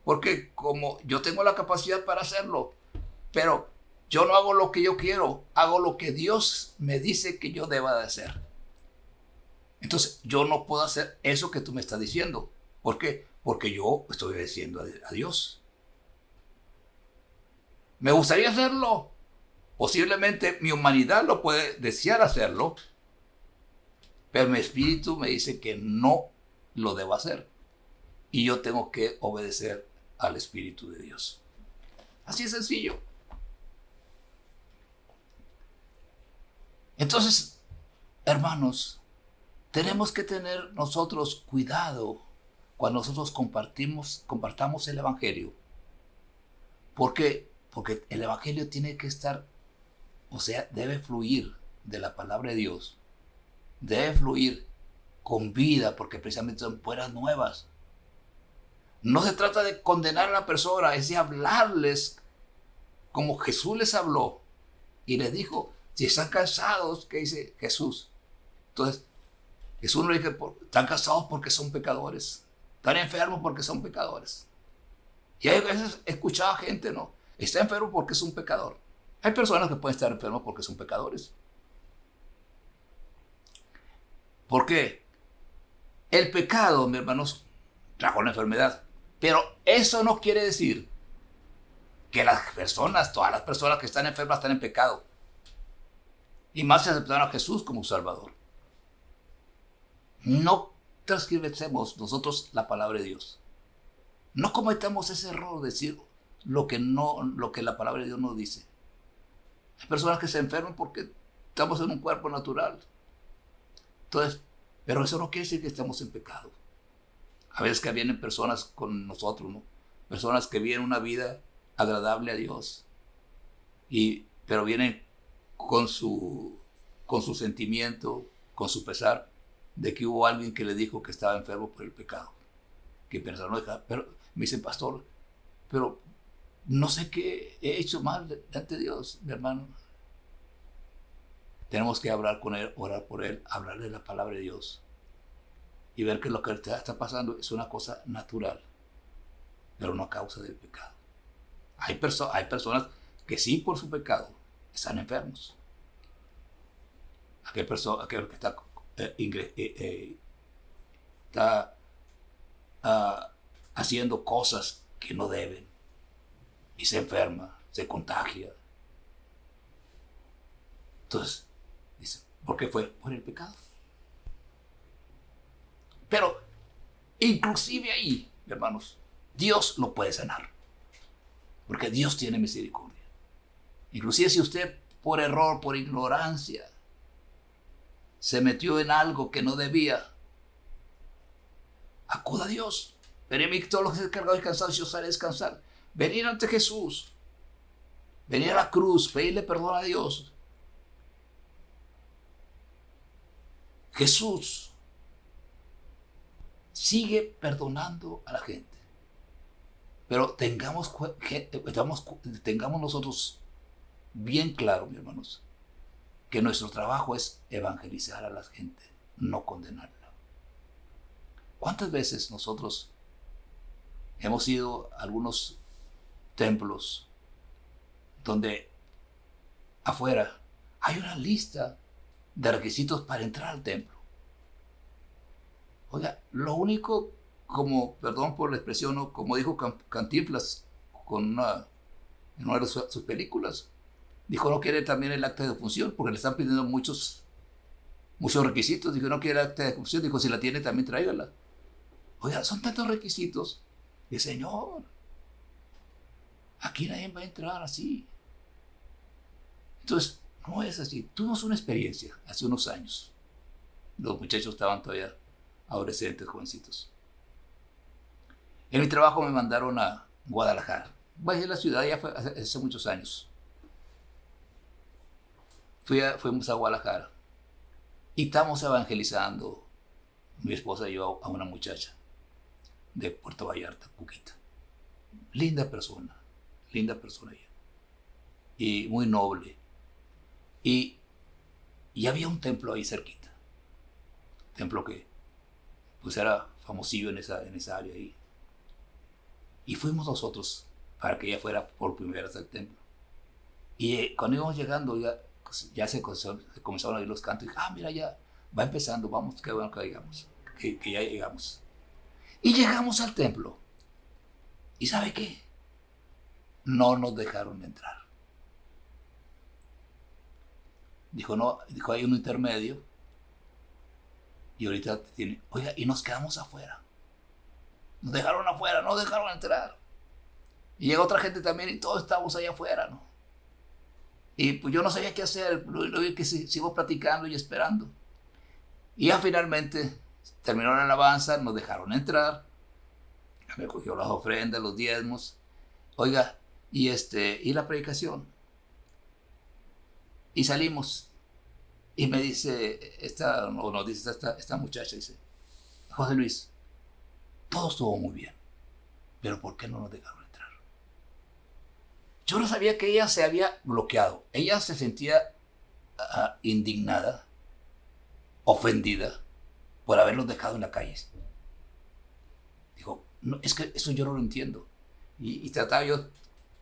porque como yo tengo la capacidad para hacerlo, pero yo no hago lo que yo quiero, hago lo que Dios me dice que yo deba de hacer. Entonces yo no puedo hacer eso que tú me estás diciendo. ¿Por qué? Porque yo estoy obedeciendo a Dios. Me gustaría hacerlo. Posiblemente mi humanidad lo puede desear hacerlo, pero mi espíritu me dice que no lo debo hacer. Y yo tengo que obedecer al Espíritu de Dios. Así es sencillo. Entonces, hermanos, tenemos que tener nosotros cuidado cuando nosotros compartamos el Evangelio. ¿Por qué? Porque el Evangelio tiene que estar, o sea, debe fluir de la palabra de Dios. Debe fluir con vida, porque precisamente son buenas nuevas. No se trata de condenar a la persona, es de hablarles como Jesús les habló. Y les dijo, si están cansados, ¿qué dice Jesús? Entonces, Jesús no dice, están cansados porque son pecadores. Están enfermos porque son pecadores. Y hay veces he escuchado a gente, ¿no? Está enfermo porque es un pecador. Hay personas que pueden estar enfermos porque son pecadores. ¿Por qué? El pecado, mis hermanos, trajo la enfermedad. Pero eso no quiere decir que todas las personas que están enfermas están en pecado. Y más si aceptaron a Jesús como Salvador. No transgiversemos nosotros la palabra de Dios. No cometamos ese error de decir lo que la palabra de Dios nos dice. Hay personas que se enferman porque estamos en un cuerpo natural. Entonces, pero eso no quiere decir que estemos en pecado. A veces que vienen personas con nosotros, ¿no? Personas que viven una vida agradable a Dios. Pero vienen con su sentimiento, con su pesar, de que hubo alguien que le dijo que estaba enfermo por el pecado. Que pensaron, pero me dicen, pastor, pero no sé qué he hecho mal delante de Dios, mi hermano. Tenemos que hablar con él, orar por él, hablarle la palabra de Dios y ver que lo que está pasando es una cosa natural, pero no a causa del pecado. Hay personas que sí, por su pecado, están enfermos. Aquel que está haciendo cosas que no deben y se enferma, se contagia. Entonces, dice, ¿por qué fue? Por el pecado. Pero, inclusive ahí, hermanos, Dios lo puede sanar. Porque Dios tiene misericordia. Inclusive si usted, por error, por ignorancia, se metió en algo que no debía, acuda a Dios. Venid a mí todos los que están cargados y cansados, y yo os haré descansar. Venir ante Jesús. Venir a la cruz, pedirle perdón a Dios. Jesús sigue perdonando a la gente. Pero tengamos nosotros bien claro, mis hermanos, que nuestro trabajo es evangelizar a la gente, no condenarla. ¿Cuántas veces nosotros hemos ido a algunos templos donde afuera hay una lista de requisitos para entrar al templo? Oiga, lo único, perdón por la expresión, ¿no? Como dijo Cantinflas en una de sus películas, dijo no quiere también el acta de defunción porque le están pidiendo muchos requisitos. Dijo no quiere el acta de defunción, dijo si la tiene también tráigala. Oiga, son tantos requisitos. Y Señor, aquí nadie va a entrar así. Entonces, no es así. Tuvimos una experiencia hace unos años. Los muchachos estaban todavía adolescentes, jovencitos. En mi trabajo me mandaron a Guadalajara. Bajé a la ciudad ya fue hace muchos años. Fuimos a Guadalajara y estamos evangelizando, mi esposa y yo, a una muchacha de Puerto Vallarta, Cuquita. Linda persona ella. Y muy noble. Y había un templo ahí cerquita. Templo que pues era famosillo en esa área ahí. Y fuimos nosotros para que ella fuera por primera vez al templo. Y cuando íbamos llegando, ya se comenzaron a oír los cantos. Y mira, ya va empezando, vamos, qué bueno que llegamos, que ya llegamos. Y llegamos al templo. ¿Y sabe qué? No nos dejaron entrar. Dijo, hay un intermedio. Y ahorita oiga, y nos quedamos afuera. Nos dejaron afuera, no dejaron entrar. Y llega otra gente también y todos estábamos allá afuera, ¿no? Y pues yo no sabía qué hacer, lo vi que sigo platicando y esperando. Y ya finalmente terminó la alabanza, nos dejaron entrar Me cogió las ofrendas, los diezmos. Oiga, y la predicación. Y salimos. Y me dice, nos dice esta muchacha, dice, José Luis, todo estuvo muy bien, pero ¿por qué no nos dejaron entrar? Yo no sabía que ella se había bloqueado. Ella se sentía indignada, ofendida por haberlos dejado en la calle. Dijo, no, es que eso yo no lo entiendo. Y trataba yo,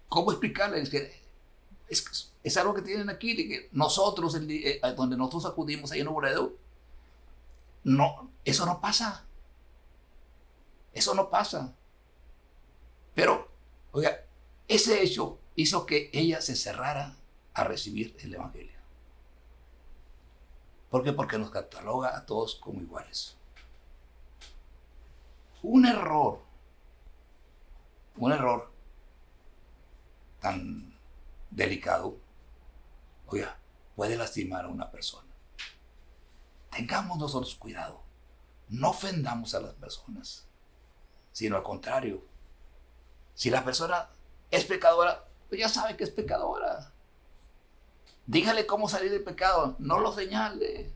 ¿cómo explicarle? Es algo que tienen aquí, de que nosotros, donde nosotros acudimos ahí en Obredo, no, eso no pasa. Eso no pasa. Pero, oiga, ese hecho hizo que ella se cerrara a recibir el Evangelio. ¿Por qué? Porque nos cataloga a todos como iguales. Un error tan delicado, oiga, puede lastimar a una persona. Tengamos nosotros cuidado. No ofendamos a las personas, sino al contrario. Si la persona es pecadora, pues ya sabe que es pecadora. Dígale cómo salir del pecado, no lo señale.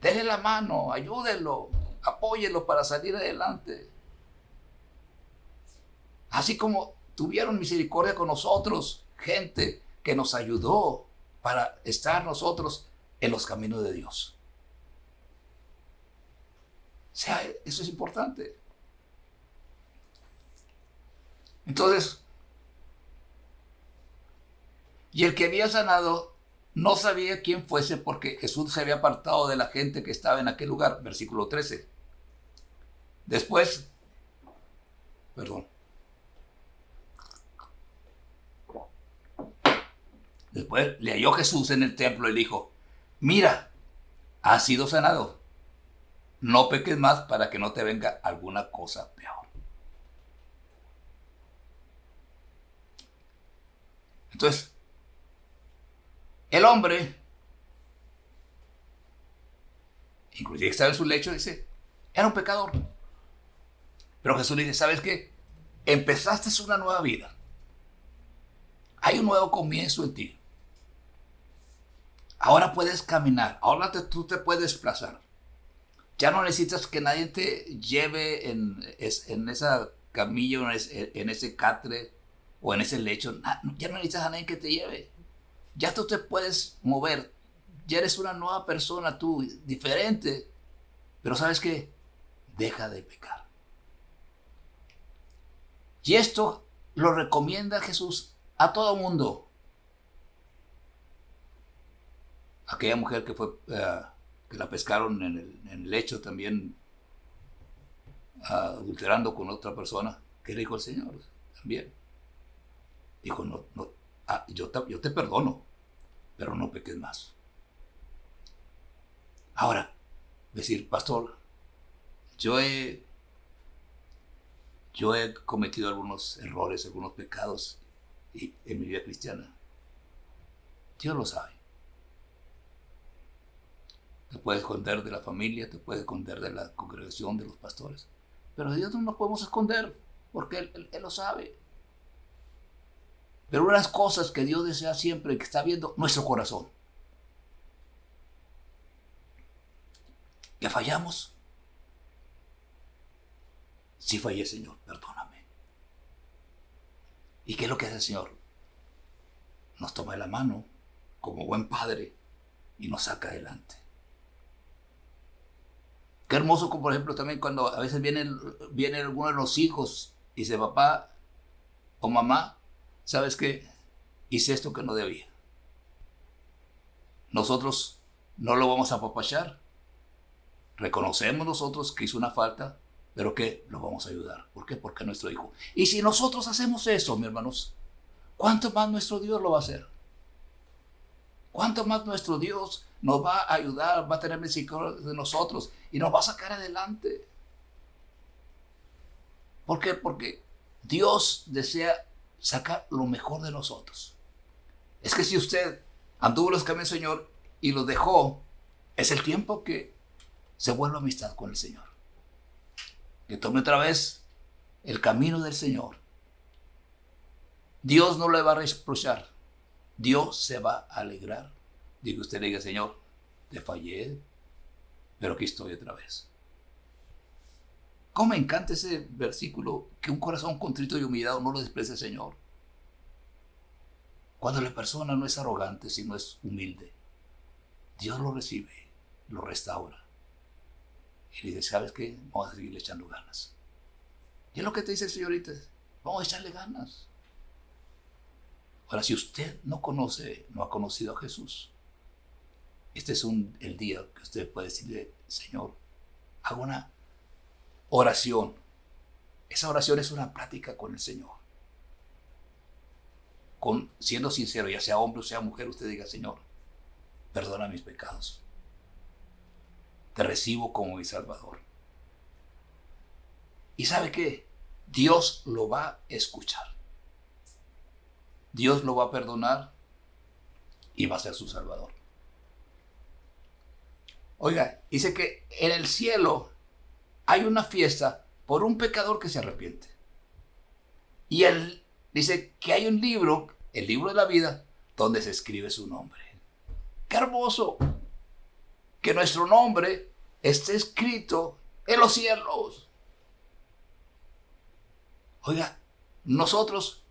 Dele la mano, ayúdelo, apóyelo para salir adelante. Así como tuvieron misericordia con nosotros, gente que nos ayudó para estar nosotros en los caminos de Dios. O sea, eso es importante. Entonces, y el que había sanado no sabía quién fuese porque Jesús se había apartado de la gente que estaba en aquel lugar. Versículo 13. Después le halló Jesús en el templo y le dijo, mira, has sido sanado. No peques más para que no te venga alguna cosa peor. Entonces, el hombre, inclusive estaba en su lecho, dice, era un pecador. Pero Jesús le dice, ¿sabes qué? Empezaste una nueva vida. Hay un nuevo comienzo en ti. Ahora puedes caminar. Ahora tú te puedes desplazar. Ya no necesitas que nadie te lleve en esa camilla, en ese catre o en ese lecho. Ya no necesitas a nadie que te lleve. Ya tú te puedes mover. Ya eres una nueva persona tú, diferente. Pero ¿sabes qué? Deja de pecar. Y esto lo recomienda Jesús a todo mundo. Aquella mujer que fue que la pescaron en el lecho también, adulterando con otra persona, ¿qué le dijo el Señor? También dijo, yo te perdono, pero no peques más. Ahora, decir, pastor, yo he cometido algunos errores, algunos pecados en mi vida cristiana. Dios lo sabe. Te puedes esconder de la familia, te puedes esconder de la congregación, de los pastores. Pero de Dios no nos podemos esconder, porque Él lo sabe. Pero una de las cosas que Dios desea siempre, que está viendo nuestro corazón. ¿Que fallamos? Sí fallé, Señor, perdóname. ¿Y qué es lo que hace el Señor? Nos toma de la mano como buen padre y nos saca adelante. Qué hermoso, como por ejemplo también cuando a veces viene alguno de los hijos y dice, papá o mamá, ¿sabes qué? Hice esto que no debía. Nosotros no lo vamos a apapachar. Reconocemos nosotros que hizo una falta, pero que lo vamos a ayudar. ¿Por qué? Porque es nuestro hijo. Y si nosotros hacemos eso, mis hermanos, ¿cuánto más nuestro Dios lo va a hacer? ¿Cuánto más nuestro Dios nos va a ayudar, va a tener misericordia de nosotros y nos va a sacar adelante? ¿Por qué? Porque Dios desea sacar lo mejor de nosotros. Es que si usted anduvo los caminos del Señor y los dejó, es el tiempo que se vuelva amistad con el Señor. que tome otra vez el camino del Señor. Dios no le va a reprochar. Dios se va a alegrar de que usted le diga, Señor, te fallé, pero aquí estoy otra vez. Cómo me encanta ese versículo, que un corazón contrito y humillado no lo desprecia el Señor. Cuando la persona no es arrogante, sino es humilde, Dios lo recibe, lo restaura. Y le dice, ¿sabes qué? Vamos a seguirle echando ganas. Y es lo que te dice el Señor ahorita, vamos a echarle ganas. Ahora, si usted no ha conocido a Jesús, este es el día que usted puede decirle, Señor, haga una oración. Esa oración es una plática con el Señor. Siendo sincero, ya sea hombre o sea mujer, usted diga, Señor, perdona mis pecados. Te recibo como mi Salvador. ¿Y sabe qué? Dios lo va a escuchar. Dios lo va a perdonar y va a ser su Salvador. Oiga, dice que en el cielo hay una fiesta por un pecador que se arrepiente. Y él dice que hay un libro, el libro de la vida, donde se escribe su nombre. ¡Qué hermoso! Que nuestro nombre esté escrito en los cielos. Oiga, nosotros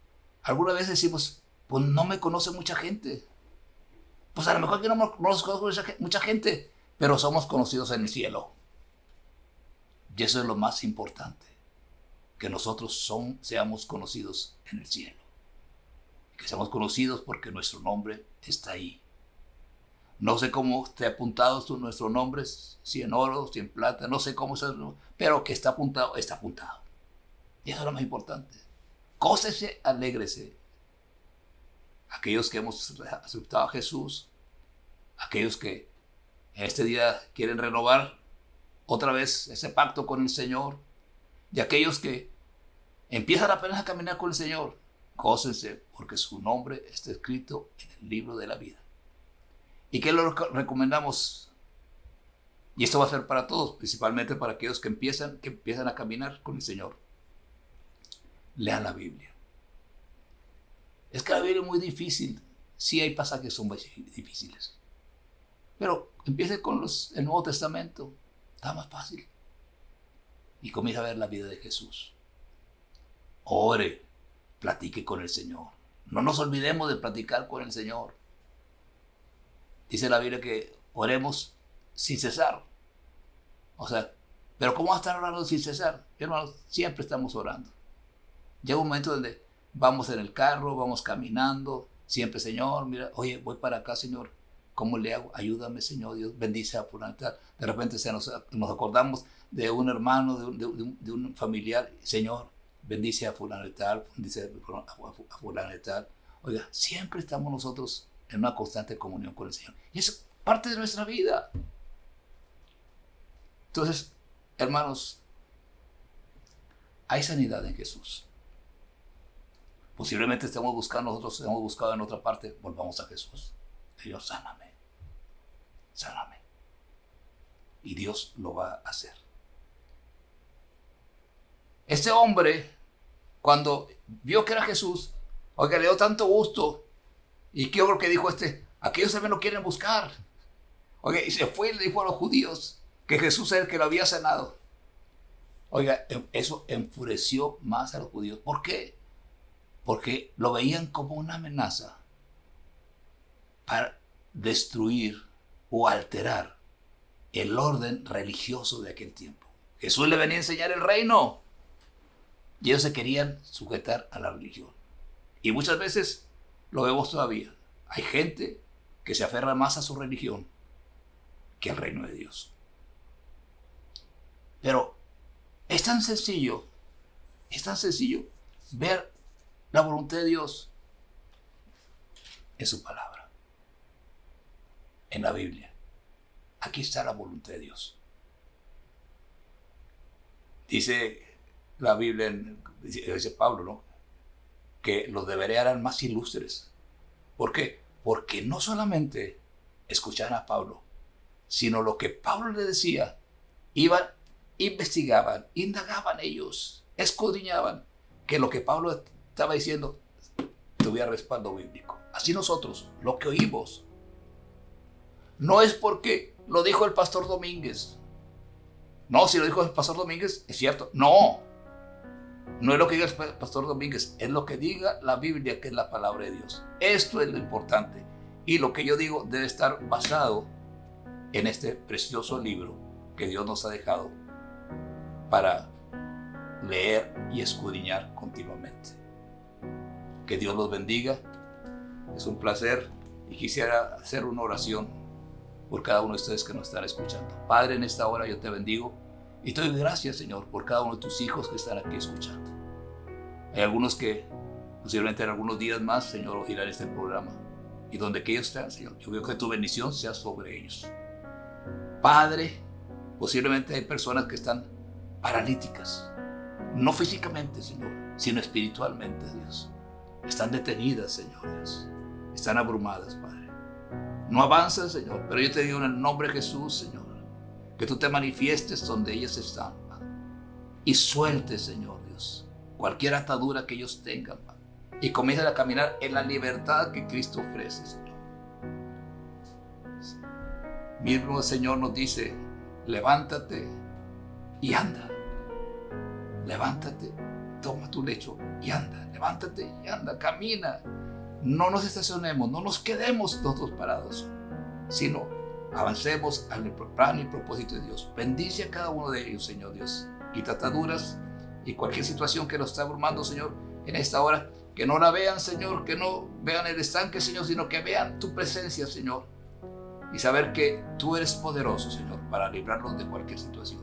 alguna vez decimos, pues no me conoce mucha gente. Pues a lo mejor que no nos conoce mucha gente, pero somos conocidos en el cielo. Y eso es lo más importante, que nosotros seamos conocidos en el cielo. Que seamos conocidos porque nuestro nombre está ahí. No sé cómo esté apuntado nuestros nombres, si en oro, si en plata, no sé cómo está, pero que está apuntado, está apuntado. Y eso es lo más importante. Gócese, alégrese. Aquellos que hemos aceptado a Jesús, aquellos que en este día quieren renovar otra vez ese pacto con el Señor, y aquellos que empiezan apenas a caminar con el Señor, gócense porque su nombre está escrito en el libro de la vida. ¿Y qué lo recomendamos? Y esto va a ser para todos, principalmente para aquellos que empiezan a caminar con el Señor. Lean la Biblia. Es que la Biblia es muy difícil. Sí hay pasajes que son muy difíciles. Pero empiece con el Nuevo Testamento. Está más fácil. Y comienza a ver la vida de Jesús. Ore, platique con el Señor. No nos olvidemos de platicar con el Señor. Dice la Biblia que oremos sin cesar. O sea, ¿pero cómo va a estar orando sin cesar? Hermanos, siempre estamos orando. Llega un momento donde vamos en el carro, vamos caminando, siempre, Señor, mira, oye, voy para acá, Señor, ¿cómo le hago? Ayúdame, Señor, Dios, bendice a fulano y tal. De repente nos acordamos de un hermano, de un familiar, Señor, bendice a fulano y tal, bendice a fulano y tal. Oiga, siempre estamos nosotros en una constante comunión con el Señor. Y es parte de nuestra vida. Entonces, hermanos, hay sanidad en Jesús. Posiblemente nosotros hemos buscado en otra parte, volvamos a Jesús. Señor, sáname. Sáname. Y Dios lo va a hacer. Este hombre, cuando vio que era Jesús, oiga, le dio tanto gusto. ¿Y qué creo que dijo aquellos también lo quieren buscar? Oiga, y se fue y le dijo a los judíos que Jesús era el que lo había sanado. Oiga, eso enfureció más a los judíos. ¿Por qué? Porque lo veían como una amenaza para destruir o alterar el orden religioso de aquel tiempo. Jesús le venía a enseñar el reino y ellos se querían sujetar a la religión. Y muchas veces lo vemos todavía. Hay gente que se aferra más a su religión que al reino de Dios. Pero es tan sencillo ver la voluntad de Dios en su palabra, en la Biblia. Aquí está la voluntad de Dios. Dice la Biblia, dice Pablo, ¿no?, que los deberes eran más ilustres. ¿Por qué? Porque no solamente escuchaban a Pablo, sino lo que Pablo le decía, iban investigaban, indagaban ellos, escudriñaban que lo que Pablo estaba diciendo tuviera respaldo bíblico. Así nosotros, lo que oímos, no es porque lo dijo el pastor Domínguez. No, si lo dijo el pastor Domínguez, es cierto. No es lo que diga el pastor Domínguez, es lo que diga la Biblia, que es la palabra de Dios. Esto es lo importante. Y lo que yo digo debe estar basado en este precioso libro que Dios nos ha dejado para leer y escudriñar continuamente. Que Dios los bendiga. Es un placer y quisiera hacer una oración por cada uno de ustedes que nos están escuchando. Padre, en esta hora yo te bendigo y te doy gracias, Señor, por cada uno de tus hijos que están aquí escuchando. Hay algunos que posiblemente en algunos días más, Señor, oirán este programa. Y donde que ellos estén, Señor, yo veo que tu bendición sea sobre ellos. Padre, posiblemente hay personas que están paralíticas, no físicamente, Señor, sino espiritualmente, Dios. Están detenidas, Señor Dios. Están abrumadas, Padre. No avanzan, Señor, pero yo te digo en el nombre de Jesús, Señor, que tú te manifiestes donde ellas están, Padre, y sueltes, Señor Dios, cualquier atadura que ellos tengan, Padre, y comiencen a caminar en la libertad que Cristo ofrece, Señor. Mismo el Señor nos dice, levántate y anda. Levántate, toma tu lecho y anda. Levántate y anda, camina. No nos estacionemos, no nos quedemos nosotros parados, sino avancemos al plan y propósito de Dios. Bendice a cada uno de ellos, Señor Dios. Quita ataduras y cualquier situación que los está abrumando, Señor, en esta hora. Que no la vean, Señor, que no vean el estanque, Señor, sino que vean tu presencia, Señor. Y saber que tú eres poderoso, Señor, para librarlos de cualquier situación.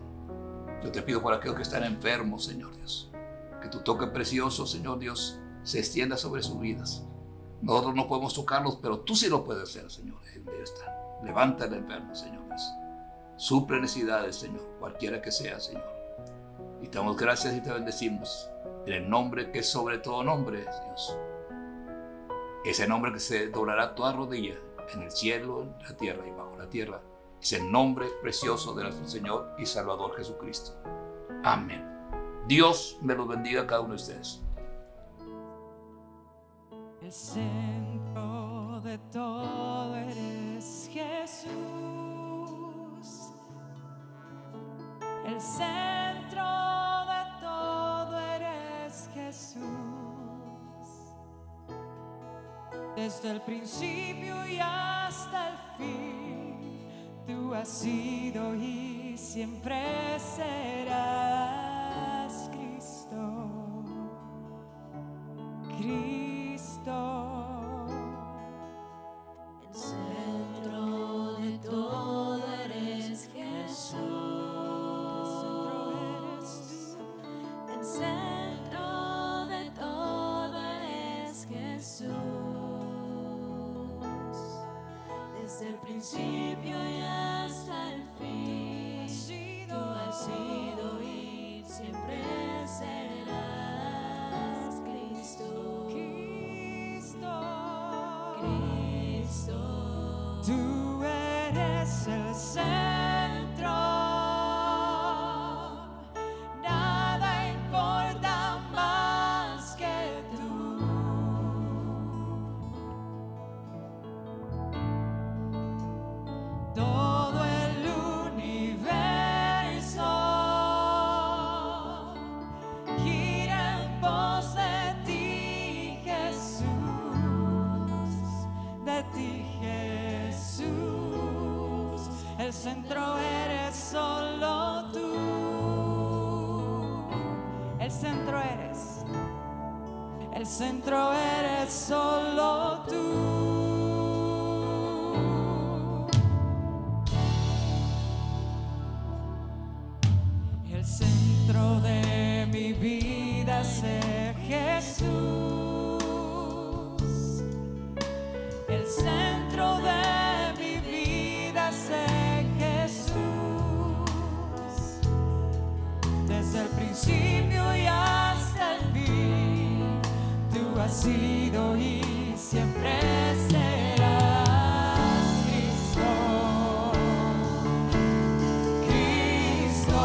Yo te pido por aquellos que están enfermos, Señor Dios, que tu toque precioso, Señor Dios, se extienda sobre sus vidas. Nosotros no podemos tocarlos, pero tú sí lo puedes hacer, Señor. Levanta al enfermo, Señor Dios. Suple necesidades, Señor, cualquiera que sea, Señor. Y te damos gracias y te bendecimos en el nombre que es sobre todo nombre, Dios. Ese nombre que se doblará toda rodilla en el cielo, en la tierra y bajo la tierra. Es el nombre precioso de nuestro Señor y Salvador Jesucristo. Amén. Dios me los bendiga a cada uno de ustedes. El centro de todo eres Jesús. El centro de todo eres Jesús. Desde el principio y hasta el fin, tú has sido y siempre serás Cristo. Cristo. El centro de todo eres Jesús. El centro de todo eres Jesús. Desde el principio y hasta el fin, tú has sido y siempre serás Cristo. Cristo. Tú eres el centro. Nada importa más que tú. Todo el universo gira en pos de ti, Jesús. De ti, Jesús. El centro eres solo tú. El centro eres. El centro eres solo tú. El centro de mi vida es Jesús. El centro de mi vida es Jesús. Desde el principio y hasta el fin, tú has sido y siempre serás Cristo. Cristo.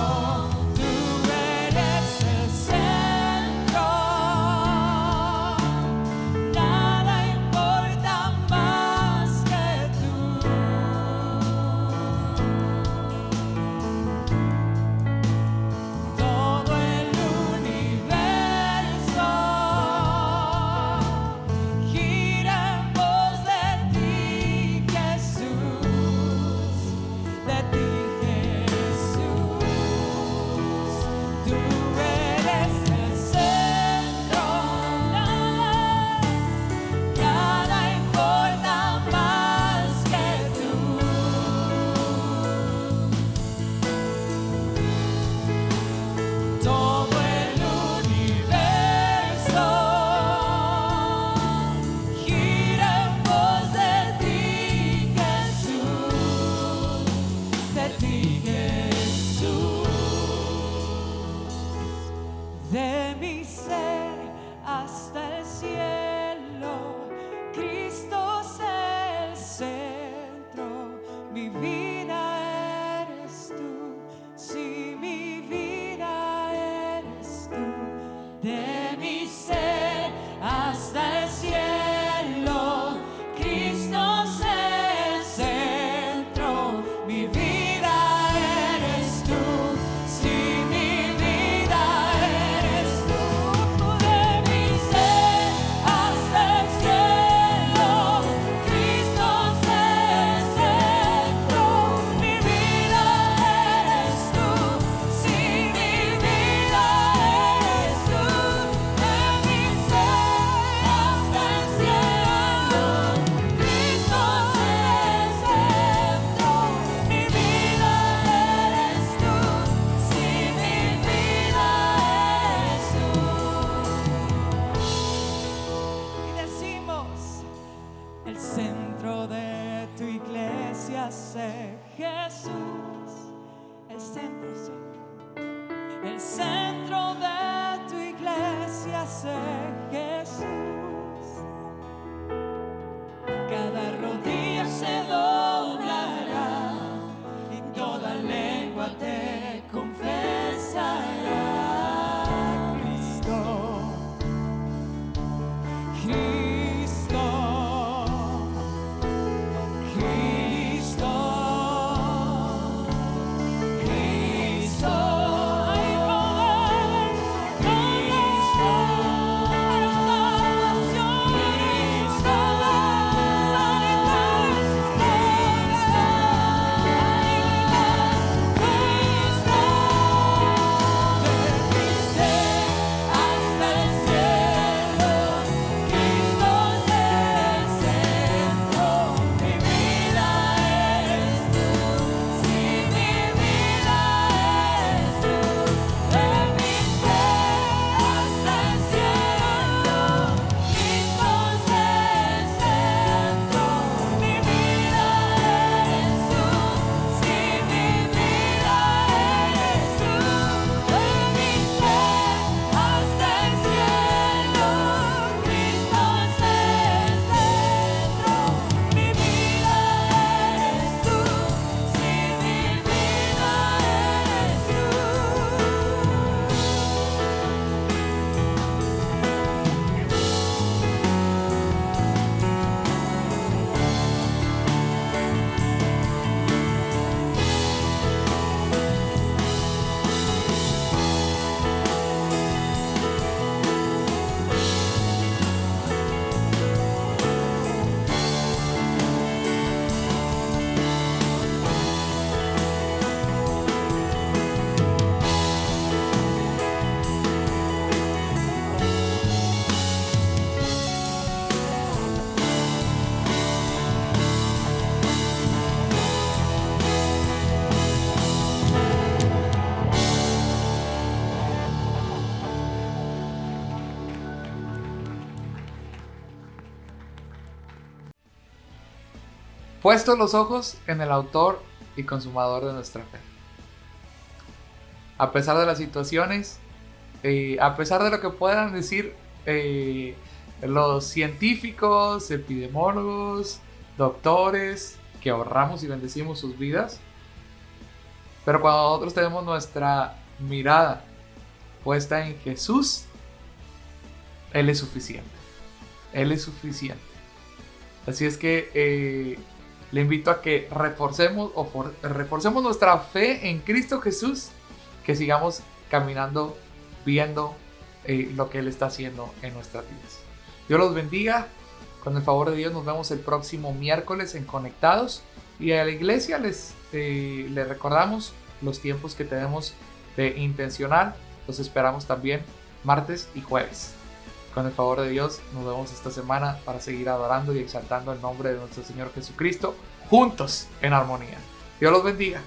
el centro de tu iglesia sé Jesús. Cada rodilla se doblará y toda lengua te confesará. Cristo, Cristo, Cristo, Cristo. Hay poder, Cristo, para salvación. Cristo, sanidad, Cristo, libertad. Cristo, de mi ser hasta el cielo. Cristo es el centro. Mi vida es tú. Sí, mi vida es tú. De mi ser hasta el cielo. Cristo es el centro. Mi vida es tú. Sí, mi vida es tú. De mi ser hasta el cielo. Cristo es el centro. Mi vida es tú. Sí, mi vida es tú. Puestos los ojos en el autor y consumador de nuestra fe. A pesar de las situaciones, a pesar de lo que puedan decir los científicos, epidemiólogos, doctores, que ahorramos y bendecimos sus vidas, pero cuando nosotros tenemos nuestra mirada puesta en Jesús, Él es suficiente. Él es suficiente. Así es que le invito a que reforcemos nuestra fe en Cristo Jesús, que sigamos caminando, viendo lo que Él está haciendo en nuestras vidas. Dios los bendiga. Con el favor de Dios nos vemos el próximo miércoles en Conectados. Y a la iglesia les recordamos los tiempos que tenemos de intencional. Los esperamos también martes y jueves. Con el favor de Dios nos vemos esta semana para seguir adorando y exaltando el nombre de nuestro Señor Jesucristo juntos en armonía. Dios los bendiga.